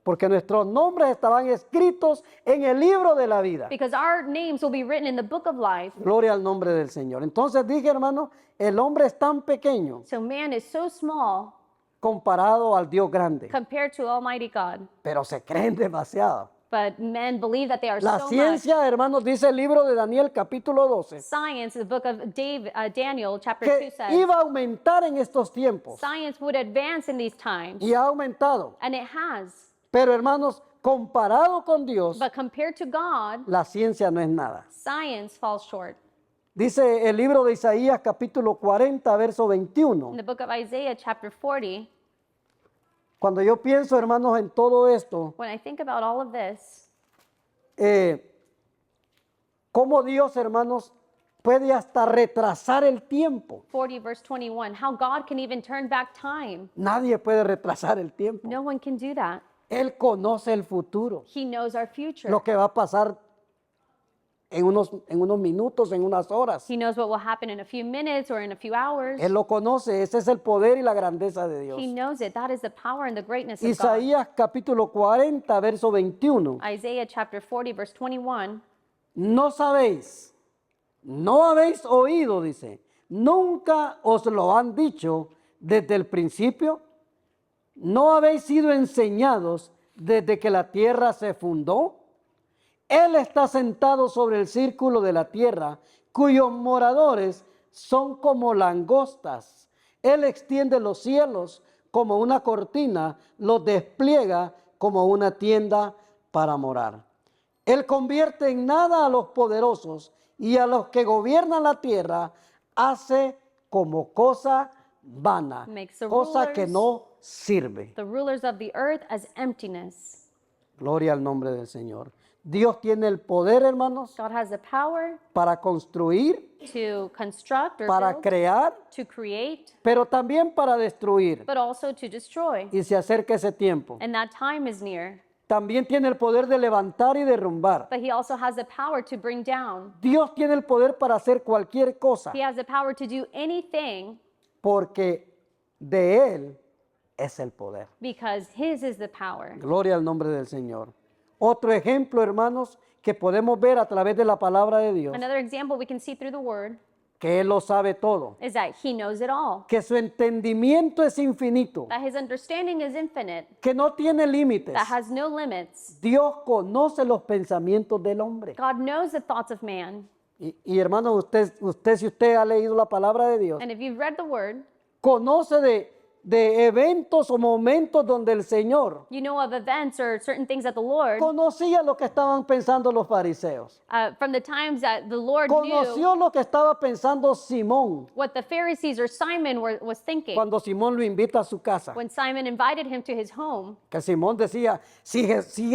Porque nuestros nombres estaban escritos en el libro de la vida. Because our names will be written in the book of life. Gloria al nombre del Señor. Entonces dije, hermano, el hombre es tan pequeño So man is so small comparado al Dios grande, compared to Almighty God. pero se creen demasiado. But men believe that they are La so much. ciencia, hermanos, dice el libro de Daniel capítulo 12, Science, the book of Daniel, chapter 2 que says, iba a aumentar en estos tiempos science would advance in these times. y ha aumentado. And it has. Pero hermanos, comparado con Dios, But compared to God, la ciencia no es nada. science falls short. Dice el libro de Isaías capítulo 40, verso 21. In the book of Isaiah, chapter 40, Cuando yo pienso, hermanos, en todo esto, when I think about all of this, cómo Dios, hermanos, puede hasta retrasar el tiempo. 40 verse 21, how God can even turn back time. Nadie puede retrasar el tiempo. No one can do that. Él conoce el futuro, He knows our future. lo que va a pasar en unos minutos, en unas horas. He knows what will happen in a few minutes or in a few hours. Él lo conoce, ese es el poder y la grandeza de Dios. He knows it. That is the power and the greatness of God. Isaías capítulo 40, verso 21. Isaiah chapter 40 verse 21. No sabéis, no habéis oído, dice, nunca os lo han dicho desde el principio, no habéis sido enseñados desde que la tierra se fundó. Él está sentado sobre el círculo de la tierra, cuyos moradores son como langostas. Él extiende los cielos como una cortina, los despliega como una tienda para morar. Él convierte en nada a los poderosos y a los que gobiernan la tierra hace como cosa vana, Makes the cosa que rulers- no sirve. The rulers of the earth as emptiness. Gloria al nombre del Señor. Dios tiene el poder, hermanos, God has the power para construir, to construct or para build, crear, to create, pero también para destruir. but also to destroy. Y se acerca ese tiempo. And that time is near. También tiene el poder de levantar y derrumbar. But he also has the power to bring down. Dios tiene el poder para hacer cualquier cosa, He has the power to do anything porque de Él es el poder. because his is the power. Gloria al nombre del Señor. Otro ejemplo, hermanos, que podemos ver a través de la palabra de Dios, Another example we can see through the word que Él lo sabe todo, is that he knows it all. que su entendimiento es infinito, That his understanding is infinite. que no tiene límites. That has no limits. Dios conoce los pensamientos del hombre. God knows the thoughts of man. Y hermano, usted, si usted ha leído la palabra de Dios, And if you've read the word, conoce de eventos o momentos donde el Señor you know of events or certain things that the Lord, conocía lo que estaban pensando los fariseos. from the times that the Lord knew Conoció lo que estaba pensando Simón what the Pharisees or Simon was thinking cuando Simón lo invita a su casa. when Simon invited him to his home. Que Simón decía, si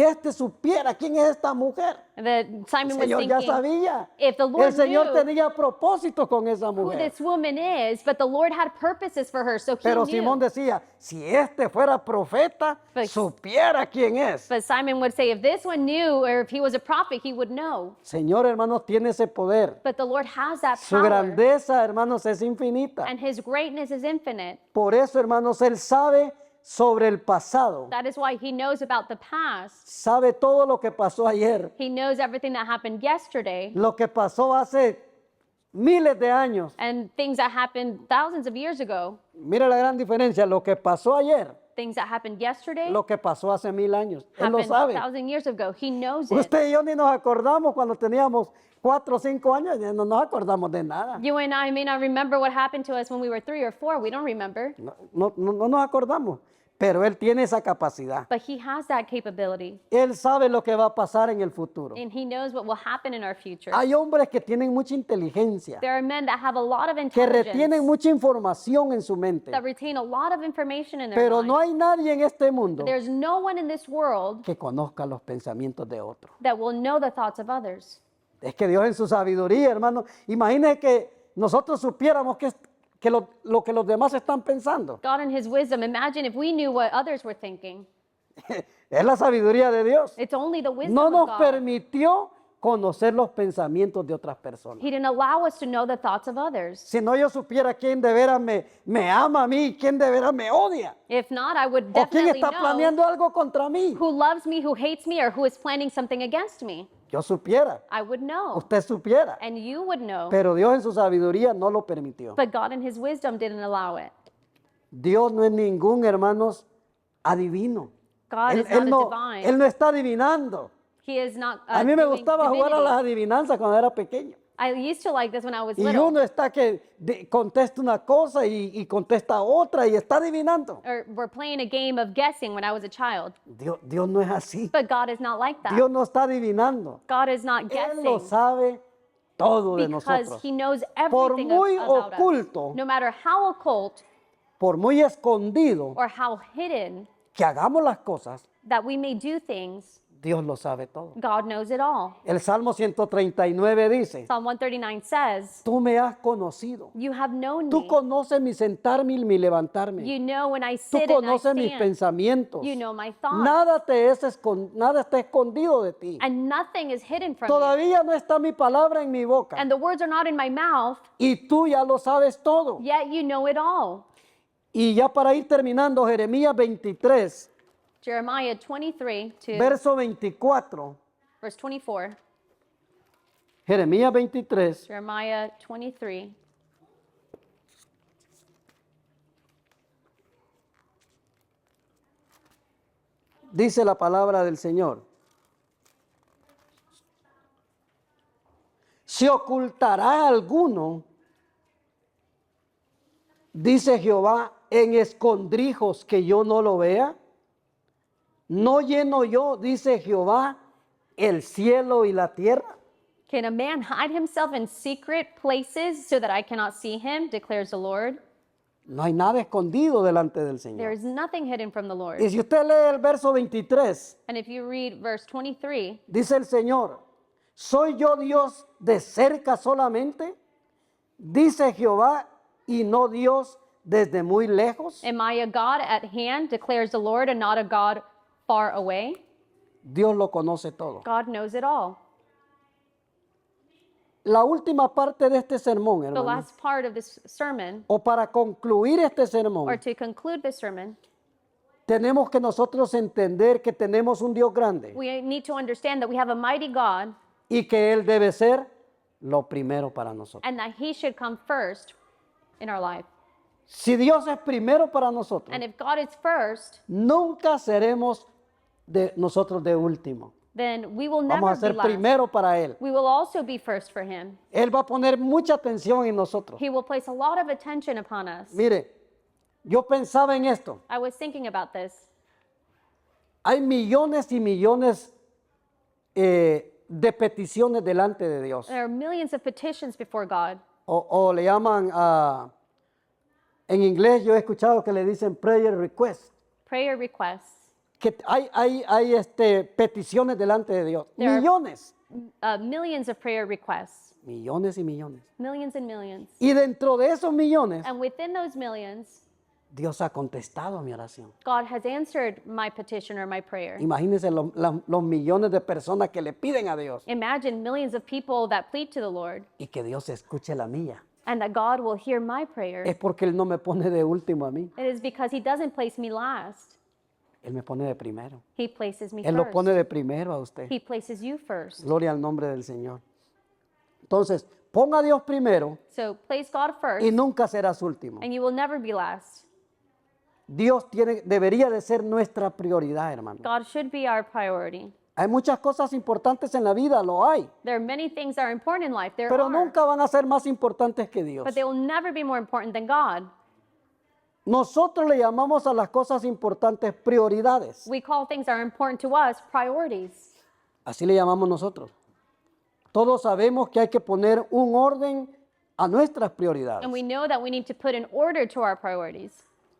este supiera quién es esta mujer, And that el Simon was Señor ya thinking, sabía. if the El Lord Señor knew tenía propósitos con esa who mujer. this woman is, but the Lord had purposes for her, so he Pero knew. Simón decía, si este fuera profeta, But- supiera quién es. But Simon would say, if this one knew, or if he was a prophet, he would know. Señor, hermanos, tiene ese poder. But the Lord has that Su power, grandeza, hermanos, es infinita. and his greatness is infinite. Por eso, hermanos, Él sabe sobre el pasado. That is why he knows about the past. Sabe todo lo que pasó ayer, He knows everything that happened yesterday lo que pasó hace miles de años. and things that happened thousands of years ago. Mira la gran diferencia, lo que pasó ayer, Things that happened yesterday lo que pasó hace 1000 años. Él lo happened sabe. 1,000 years ago. He knows it. Usted y yo ni nos acordamos cuando teníamos 4 o 5 años, ya no nos acordamos de nada. You and I may not remember what happened to us when we were 3 or 4. We don't remember. No nos acordamos, pero Él tiene esa capacidad. But he has that capability. Él sabe lo que va a pasar en el futuro. And he knows what will happen in our future. Hay hombres que tienen mucha inteligencia, There are men that have a lot of que retienen intelligence, mucha información en su mente, that retain a lot of information in their pero mind. no hay nadie en este mundo There's no one in this world que conozca los pensamientos de otro. that will know the thoughts of others. Es que Dios en su sabiduría, hermano, imagine que nosotros supiéramos que lo que los demás están pensando. God in his wisdom, imagine if we knew what others were thinking. Es la sabiduría de Dios. It's only the wisdom No of nos God. permitió conocer los pensamientos de otras personas. He didn't allow us to know the thoughts of others. Si no yo supiera quién de veras me ama a mí, quién de veras me odia, If not, I would o quién definitely está know planeando algo contra mí. who loves me, who hates me, or who is planning something against me. Yo supiera, I would know. usted supiera, And you would know. pero Dios en su sabiduría no lo permitió. But God in his wisdom didn't allow it. Dios no es ningún, hermanos, adivino. God Él, is not él a no, divine. él no está adivinando. He is not A mí me doing gustaba jugar a divinity. las adivinanzas cuando era pequeño. I used to like this when I was Y little. uno está que contesta una cosa y contesta otra y está adivinando. Or we're playing a game of guessing when I was a child. Dios no es así. But God is not like that. Dios no está adivinando. God is not Él lo guessing sabe todo de because nosotros. he knows Por everything muy about oculto, us. No matter how occult por muy escondido or how hidden que hagamos las cosas, that we may do things, Dios lo sabe todo. God knows it all. El Salmo 139 dice, Psalm 139 says, tú me has conocido. you have known Tú me. conoces mi sentarme y mi levantarme. You know when I Tú sit and I conoces mis stand. pensamientos. You know my thoughts. Nada está escondido de ti. And nothing is hidden from you. Todavía no está mi palabra en mi boca. And the words are not in my mouth, Y tú ya lo sabes todo. yet you know it all. Y ya para ir terminando, Jeremías 23, Jeremiah 23 to verso 24. verse 24. Jeremías 23, Jeremiah 23. dice la palabra del Señor. ¿Se ocultará alguno, dice Jehová, en escondrijos que yo no lo vea? ¿No lleno yo, dice Jehová, el cielo y la tierra? Can a man hide himself in secret places so that I cannot see him, declares the Lord? No hay nada escondido delante del There Señor. is nothing hidden from the Lord. Y si usted lee el verso 23, And if you read verse 23, dice el Señor, ¿soy yo Dios de cerca solamente? Dice Jehová, y no Dios desde muy lejos. am I a God at hand, declares the Lord, and not a God far away? Dios lo conoce todo. God knows it all. La última parte de este sermón, The hermano, last part of this sermon, o para concluir este or sermón, to conclude this sermon, tenemos que nosotros entender que tenemos un Dios grande we need to understand that we have a mighty God y que Él debe ser lo primero para nosotros. and that he should come first in our life. Si Dios es primero para nosotros, And if God is first, nunca seremos de nosotros de último. then we will Vamos never a be ser last. primero para Él. We will also be first for him. Él va a poner mucha atención en nosotros. He will place a lot of attention upon us. Mire, yo pensaba en esto. I was thinking about this. Hay millones y millones de peticiones delante de Dios. There are millions of petitions before God. O le llaman, en inglés yo he escuchado que le dicen prayer request. Prayer requests. Que hay peticiones delante de Dios. There are- Millones. Millions of prayer requests. Millones y millones. Millions and millions. Y dentro de esos millones, And within those millions, Dios ha contestado mi oración. God has answered my petition or my prayer. Imagínense los millones de personas que le piden a Dios Imagine millions of people that plead to the Lord y que Dios escuche la mía. and that God will hear my prayer. Es porque Él no me pone de último a mí. It is because he doesn't place me last. Él me pone de primero. He places me Él lo pone first. de primero a usted. He places you first. Gloria al nombre del Señor. Entonces, ponga a Dios primero So place God first y nunca serás último. and you will never be last. Dios debería de ser nuestra prioridad, hermano. God should be our priority. Hay muchas cosas importantes en la vida, lo hay, There are many things that are important in life. There pero are. nunca van a ser más importantes que Dios. But they will never be more important than God. Nosotros le llamamos a las cosas importantes prioridades. We call things that are important to us priorities. Así le llamamos nosotros. Todos sabemos que hay que poner un orden a nuestras prioridades, And we know that we need to put an order to our priorities.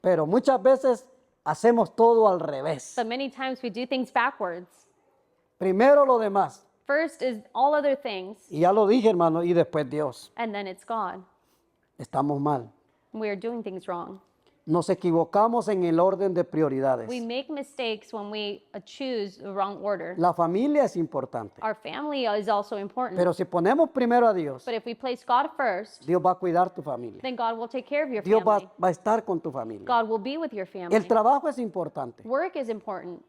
pero muchas veces hacemos todo al revés. But many times we do things backwards. Primero lo demás, First is all other things, y ya lo dije, hermano, y después Dios. and then it's God. Estamos mal. We are doing things wrong. Nos equivocamos en el orden de prioridades. We make mistakes when we choose the wrong order. La familia es importante, Our family is also important. pero si ponemos primero a Dios, But if we place God first, Dios va a cuidar tu familia. then God will take care of your Dios va, family. va a estar con tu familia. God will be with your family. El trabajo es importante, Work is important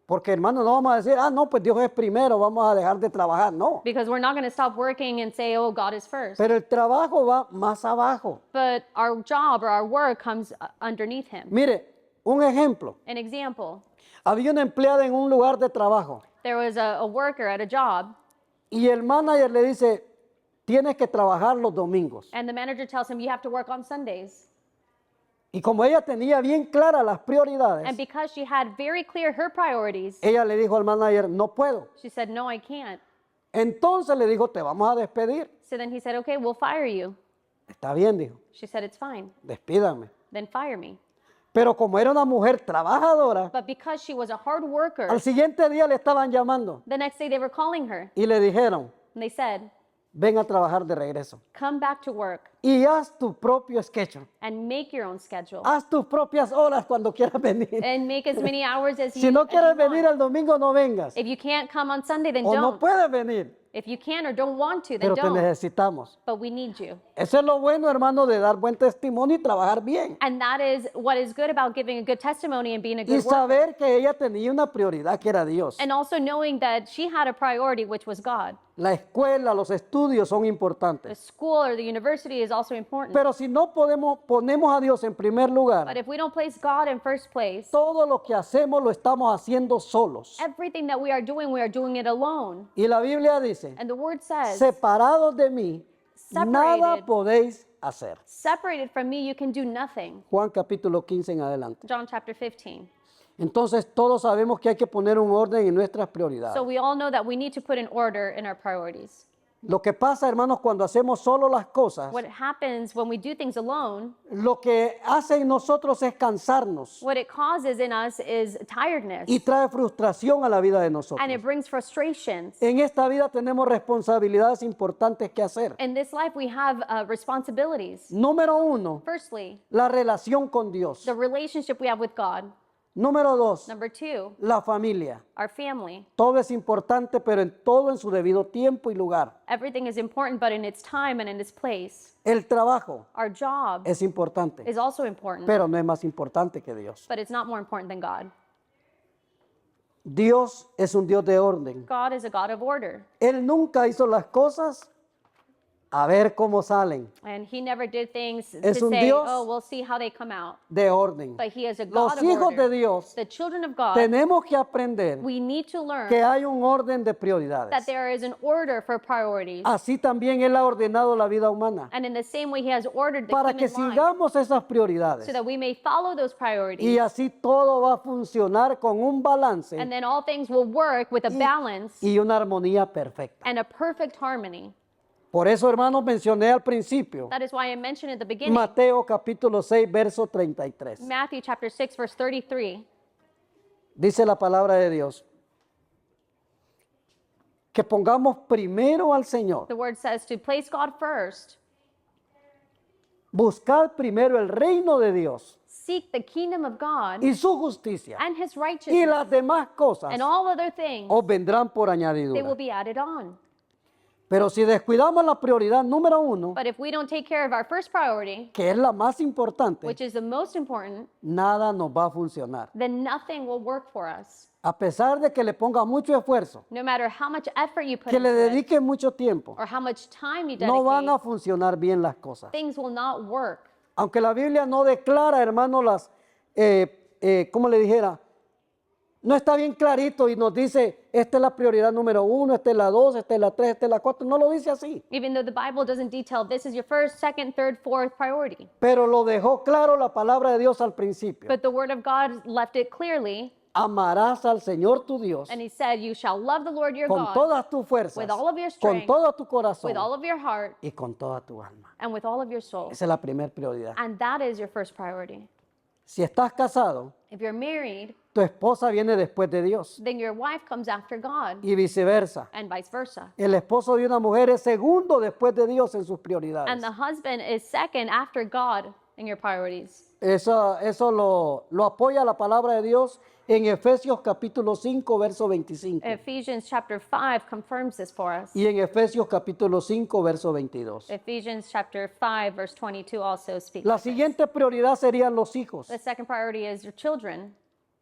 porque hermano, no vamos a decir, ah, no, pues Dios es primero, vamos a dejar de trabajar. No, because we're not going to stop working and say, oh, God is first. pero el trabajo va más abajo. But our job or our work comes underneath him. Mire, un ejemplo. An example, Había una empleada en un lugar de trabajo there was a worker at a job, y el manager le dice, tienes que trabajar los domingos. and the manager tells him, you have to work on Sundays. Y como ella tenía bien claras las prioridades, And because she had very clear her priorities, ella le dijo al manager, no puedo. she said, no, I can't. Entonces le dijo, te vamos a despedir. So then he said, okay, we'll fire you. Está bien, dijo, She said, it's fine. despídame. Then fire me. Pero como era una mujer trabajadora, But because she was a hard worker, al siguiente día le estaban llamando the next day they were calling her y le dijeron, and they said, ven a trabajar de regreso. come back to work Y haz tu propio schedule. and make your own schedule Haz tus propias horas cuando quieras venir. and make as many hours as Si you, no as you quieres want. venir el domingo, no vengas. If you can't come on Sunday, then O no don't. puedes venir, If you can or don't want to, then pero te don't. necesitamos. But we need you. Eso es lo bueno, hermano, de dar buen testimonio y trabajar bien. And that is what is good about giving a good testimony and being a Y good worker. saber que ella tenía una prioridad que era Dios. And also knowing that she had a priority, which was God. La escuela, los estudios son The importantes. school or the university is also important. Pero si no ponemos a Dios en primer But lugar, if we don't place God in first place, todo lo que hacemos lo estamos haciendo solos. everything that we are doing it alone. Y la Biblia dice, And the word says, separados de mí, nada Separated. podéis hacer. separated from me, you can do nothing. Juan capítulo 15 en adelante. John chapter 15. Entonces todos sabemos que hay que poner un orden en nuestras prioridades. So we all know that we need to put an order in our priorities. Lo que pasa, hermanos, cuando hacemos solo las cosas, What happens when we do things alone, lo que hace en nosotros es cansarnos what it causes in us is tiredness. y trae frustración a la vida de nosotros. And it brings frustrations. En esta vida tenemos responsabilidades importantes que hacer. In this life, we have responsibilities. Número uno, Firstly, la relación con Dios. the relationship we have with God. Número dos, Number two, la familia. our family. Todo es importante, pero en todo en su debido tiempo y lugar. Everything is important, but in its time and in its place. El trabajo Our job es importante, is also important, pero no es más importante que Dios. but it's not more important than God. Dios es un Dios de orden. God is a God of order, Él nunca hizo las cosas a ver cómo salen, and He never did things to Es un say, Dios oh, we'll see how they come out. de orden. But He is a Los God of hijos de order. Dios The children of God, tenemos que aprender we need to learn que hay un orden de that prioridades. there is an order for priorities. Así también Él ha ordenado la vida humana And in the same way, He has ordered the para que human life sigamos esas prioridades. so that we may follow those priorities. Y así todo va a funcionar con un balance And then all things will work with a balance y una armonía perfecta. and a perfect harmony. Por eso, hermanos, mencioné al principio That is why I mentioned at the beginning, Mateo capítulo 6, verso 33. Matthew chapter 6, verse 33. Dice la palabra de Dios que pongamos primero al Señor. The word says to place God first, Buscad primero el reino de Dios seek the kingdom of God y su justicia, and His y righteousness, las demás cosas and all other things, os vendrán por they will añadidura. be added on. Pero si descuidamos la prioridad número uno, But if we don't take care of our first priority, que es la más importante, which is the most important, nada nos va a funcionar. then nothing will work for us. A pesar de que le ponga mucho esfuerzo, No matter how much effort you put que le into it, dedique mucho tiempo, or how much time you no van a dedicate, funcionar bien las cosas. things will not work. Aunque la Biblia no declara, hermano, ¿cómo le dijera? No está bien clarito y nos dice, esta es la prioridad número uno, esta es la dos, esta es la tres, esta es la cuatro. No lo dice así. Even though the Bible doesn't detail this is your first, second, third, fourth priority. Pero lo dejó claro la palabra de Dios al principio. But the Word of God left it clearly, Amarás al Señor tu Dios and He said, you shall love the Lord your con God todas tus fuerzas, with all of your con strength, todo tu corazón with all of your heart, y con toda tu alma. and with all of your soul. Esa es la primera prioridad. And that is your first priority. Si estás casado, If you're married, tu esposa viene después de Dios then your wife comes after God, y viceversa. and vice versa. El esposo de una mujer es segundo después de Dios en sus prioridades. And the husband is second after God in your priorities. Eso lo apoya la palabra de Dios en Efesios capítulo 5, verso 25. Ephesians chapter 5 confirms this for us. Y en Efesios capítulo 5, verso 22. Ephesians chapter 5 verse 22 also speaks. La of this. siguiente prioridad serían los hijos. The second priority is your children.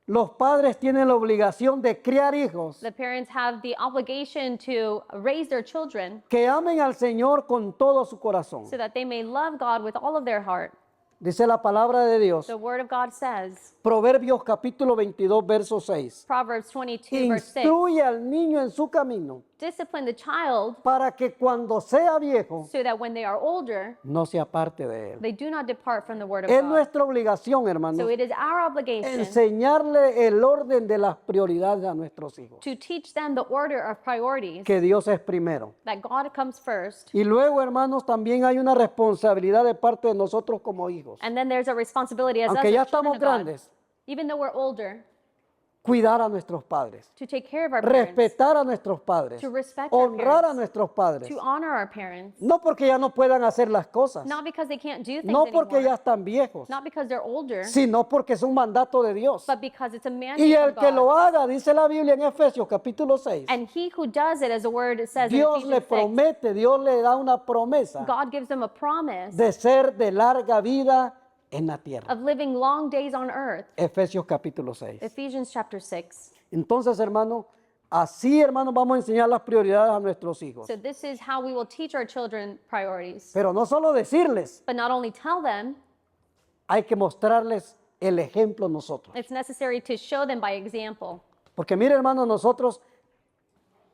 Los padres tienen la obligación de criar hijos The parents have the obligation to raise their children que amen al Señor con todo su corazón. so that they may love God with all of their heart. Dice la palabra de Dios, The word of God says, Proverbios capítulo 22, verso 6. Proverbs 22 verse 6, Instruye al niño en su camino discipline the child para que cuando sea viejo so that when they are older, no se aparte de él. they do not depart from the word of Es God. nuestra obligación, hermanos, So it is our obligation enseñarle el orden de las prioridades a nuestros hijos. to teach them the order of priorities, Que Dios es primero. that God comes first. Y luego, hermanos, también hay una responsabilidad de parte de nosotros como hijos. And then there's a responsibility as us, Aunque ya as children estamos of God, grandes, even though we're older, cuidar a nuestros padres, to take care of our parents, respetar a nuestros padres, to respect our honrar a parents, nuestros padres. to honor our parents, No porque ya no puedan hacer las cosas, not because they can't do things no porque ya anymore, están viejos, not because they're older, sino porque es un mandato de Dios. but because it's a mandate Y from el que God. lo haga, dice la Biblia en Efesios capítulo 6, And he who does it, as the word says in Dios le Ephesians 6, promete, Dios le da una promesa God gives them a promise de ser de larga vida en la tierra. of living long days on earth. Efesios capítulo 6. Ephesians chapter 6. Entonces, hermano, así, hermano, vamos a enseñar las prioridades a nuestros hijos. So this is how we will teach our children priorities. Pero no solo decirles, But not only tell them, hay que mostrarles el ejemplo nosotros. it's necessary to show them by example. Porque mire, hermano, nosotros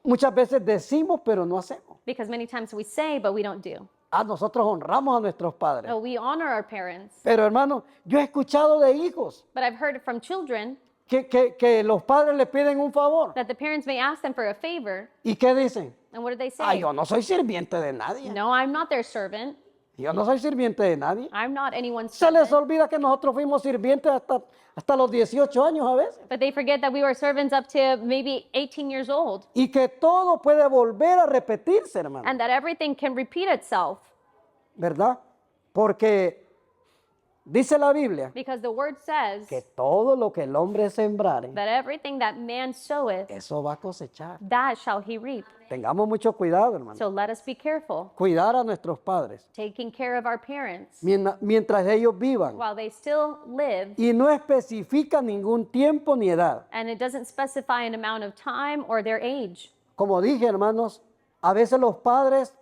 muchas veces decimos, pero no hacemos. Because many times we say, but we don't do. Nosotros honramos a nuestros padres. No, we honor our parents. Pero, hermano, yo he escuchado de hijos But I've heard from children que los padres le piden un favor. that the parents may ask them for a favor. ¿Y qué dicen? And what do they say? Yo no soy sirviente de nadie. No, I'm not their servant. Yo no soy sirviente de nadie. I'm not anyone's Se les servant. olvida que nosotros fuimos sirvientes hasta los 18 años a veces. But they forget that we were servants up to maybe 18 years old. Y que todo puede volver a repetirse, hermano. And that everything can repeat itself. ¿Verdad? Porque dice la Biblia Because the word says que todo lo que el hombre sembrare, that everything that man soweth, eso va a cosechar. that shall he reap. Tengamos mucho cuidado, hermano. So let us be careful, Cuidar a nuestros padres taking care of our parents mientras ellos vivan. while they still live. Y no especifica ningún tiempo ni edad. And it doesn't specify an amount of time or their age. Como dije, hermanos, a veces los padres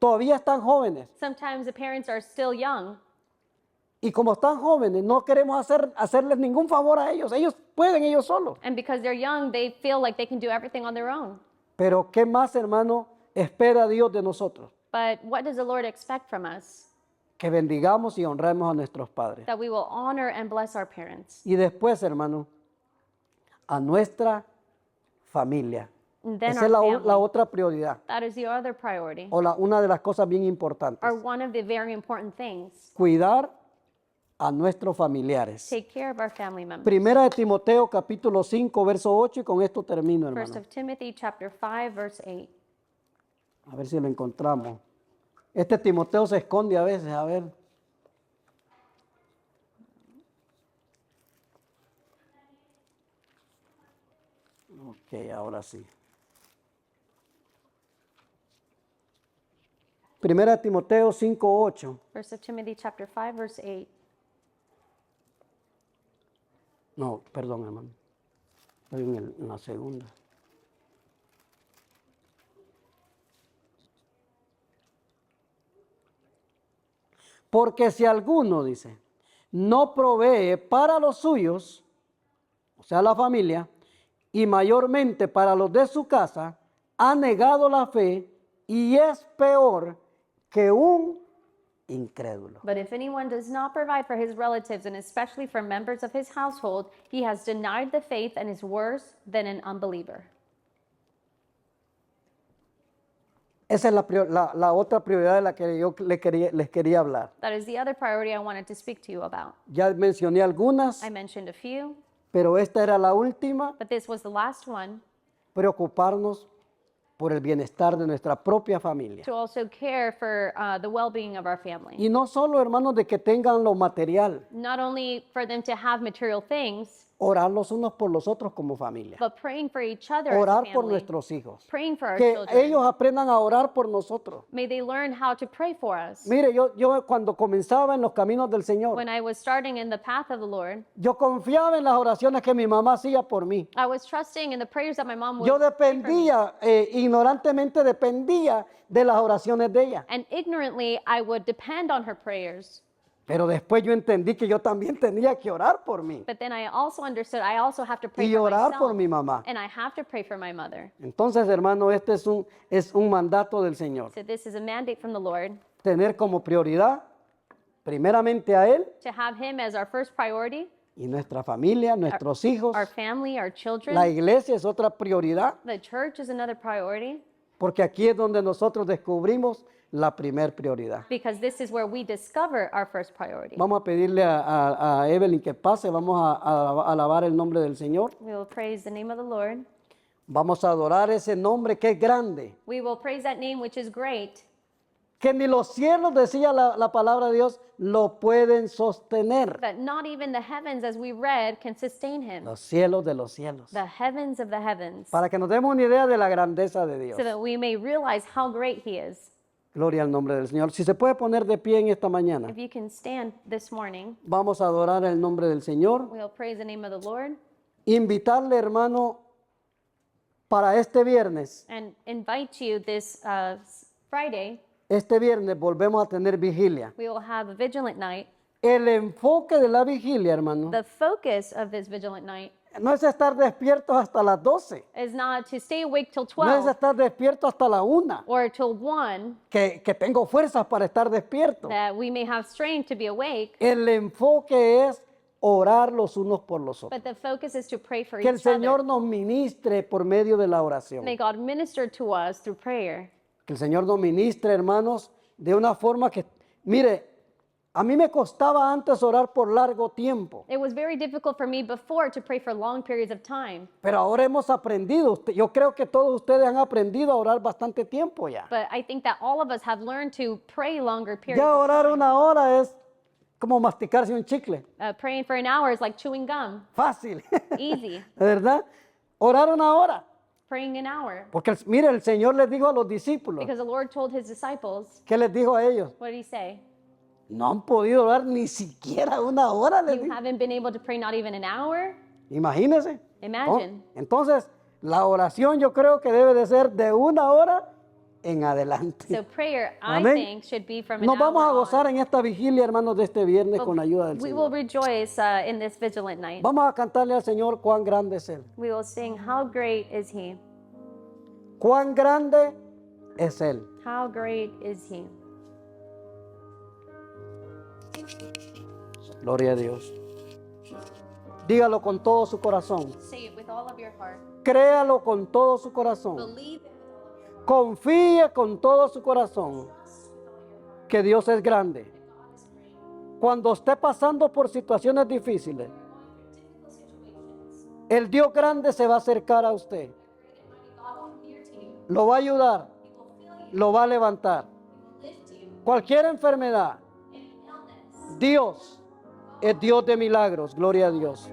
todavía están jóvenes. Sometimes the parents are still young. Y como están jóvenes, no queremos hacerles ningún favor a ellos. Ellos pueden, ellos solos. And because they're young, they feel like they can do everything on their own. Pero ¿qué más, hermano, espera Dios de nosotros? But what does the Lord expect from us? Que bendigamos y honremos a nuestros padres. That we will honor and bless our parents. Y después, hermano, a nuestra familia. And then Esa our es la family. otra prioridad. That is the other priority. O una de las cosas bien importantes. Or one of the very important things. Cuidar a nuestros familiares. Take care of our family members. Primera de Timoteo capítulo 5 verso 8 y con esto termino, First hermano. of Timothy chapter 5 verse 8. A ver si lo encontramos. Este Timoteo se esconde a veces, a ver. Ok, ahora sí. Primera de Timoteo 5, 8. First of Timothy chapter 5 verse 8. No, perdón, hermano. Estoy en la segunda. Porque si alguno, dice, no provee para los suyos, o sea, la familia, y mayormente para los de su casa, ha negado la fe y es peor que un incrédulo. But if anyone does not provide for his relatives and especially for members of his household, he has denied the faith and is worse than an unbeliever. Esa es la otra prioridad de la que yo les quería hablar. That is the other priority I wanted to speak to you about. Ya mencioné algunas, I mentioned a few, pero esta era la última, but this was the last one. preocuparnos por el bienestar de nuestra propia familia. to also care for the well-being of our family. Y no solo, hermanos, de que tengan lo material, Not only for them to have material things, orar los unos por los otros como familia. but praying for each other as a Orar por family, nuestros hijos. praying for our Que children. ellos aprendan a orar por nosotros. May they learn how to pray for us. Mire, yo cuando comenzaba en los caminos del Señor, When I was starting in the path of the Lord, yo confiaba en las oraciones que mi mamá hacía por mí. I was trusting in the prayers that my mom would Yo pray for me. dependía, ignorantemente dependía de las oraciones de ella. And ignorantly, I would depend on her prayers. Pero después yo entendí que yo también tenía que orar por mí But then I also understood I also have to pray y for orar por myself. mi mamá. And I have to pray for my mother. Entonces, hermano, este es un mandato del Señor. So this is a mandate from the Lord Tener como prioridad primeramente a Él to have him as our first priority, y nuestra familia, nuestros hijos. our family, our children. La iglesia es otra prioridad, The church is another priority, porque aquí es donde nosotros descubrimos la primer prioridad. because this is where we discover our first priority. Vamos a pedirle a Evelyn que pase, vamos a alabar el nombre del Señor. We will praise the name of the Lord. Vamos a adorar ese nombre que es grande, We will praise that name which is great, que ni los cielos, decía la palabra de Dios, lo pueden sostener. that not even the heavens, as we read, can sustain him. Los cielos de los cielos. The heavens of the heavens, Para que nos demos una idea de la grandeza de Dios. so that we may realize how great he is. Gloria al nombre del Señor. Si se puede poner de pie en esta mañana, If you can stand this morning, vamos a adorar el nombre del Señor. we'll praise the name of the Lord Invitarle, hermano, para este viernes. and invite you this Friday. Este viernes volvemos a tener vigilia. We will have a vigilant night. El enfoque de la vigilia, hermano, The focus of this vigilant night no es estar despiertos hasta las 12. is not to stay awake till No es 12 estar despierto hasta la 1. or till 1, Que tengo fuerzas para estar despierto. that we may have strength to be awake, El enfoque es orar los unos por los otros. but the focus is to pray for Que el each other. Señor nos ministre por medio de la oración. May God minister to us through prayer. Que el Señor nos ministre, hermanos, de una forma que, mire, a mí me costaba antes orar por largo tiempo, It was very difficult for me before to pray for long periods of time, pero ahora hemos aprendido. Yo creo que todos ustedes han aprendido a orar bastante tiempo ya. but I think that all of us have learned to pray longer periods Ya of orar time. una hora es como masticarse un chicle. Praying for an hour is like chewing gum, Fácil, easy. ¿verdad? Orar una hora. Praying an hour. Porque, mire, el Señor les dijo a los discípulos, Because the Lord told his disciples, ¿qué les dijo a ellos? what did he say? No han podido orar ni siquiera una hora, les You dijo. haven't been able to pray not even an hour? Imagínense. Imagine. Entonces, la oración yo creo que debe de ser de una hora en adelante. So prayer, I Amén. think, should be from an Nos vamos a hour gozar on. en esta vigilia, hermanos, de este viernes con la ayuda del We will Señor. rejoice in this vigilant night. Vamos a cantarle al Señor cuán grande es Él. We will sing, how great is he? Cuán grande es Él. How great is he? Gloria a Dios. Dígalo con todo su corazón. Say it with all of your heart. Créalo con todo su corazón. Believe it. Confíe con todo su corazón que Dios es grande. Cuando esté pasando por situaciones difíciles, el Dios grande se va a acercar a usted. Lo va a ayudar. Lo va a levantar. Cualquier enfermedad, Dios es Dios de milagros. Gloria a Dios.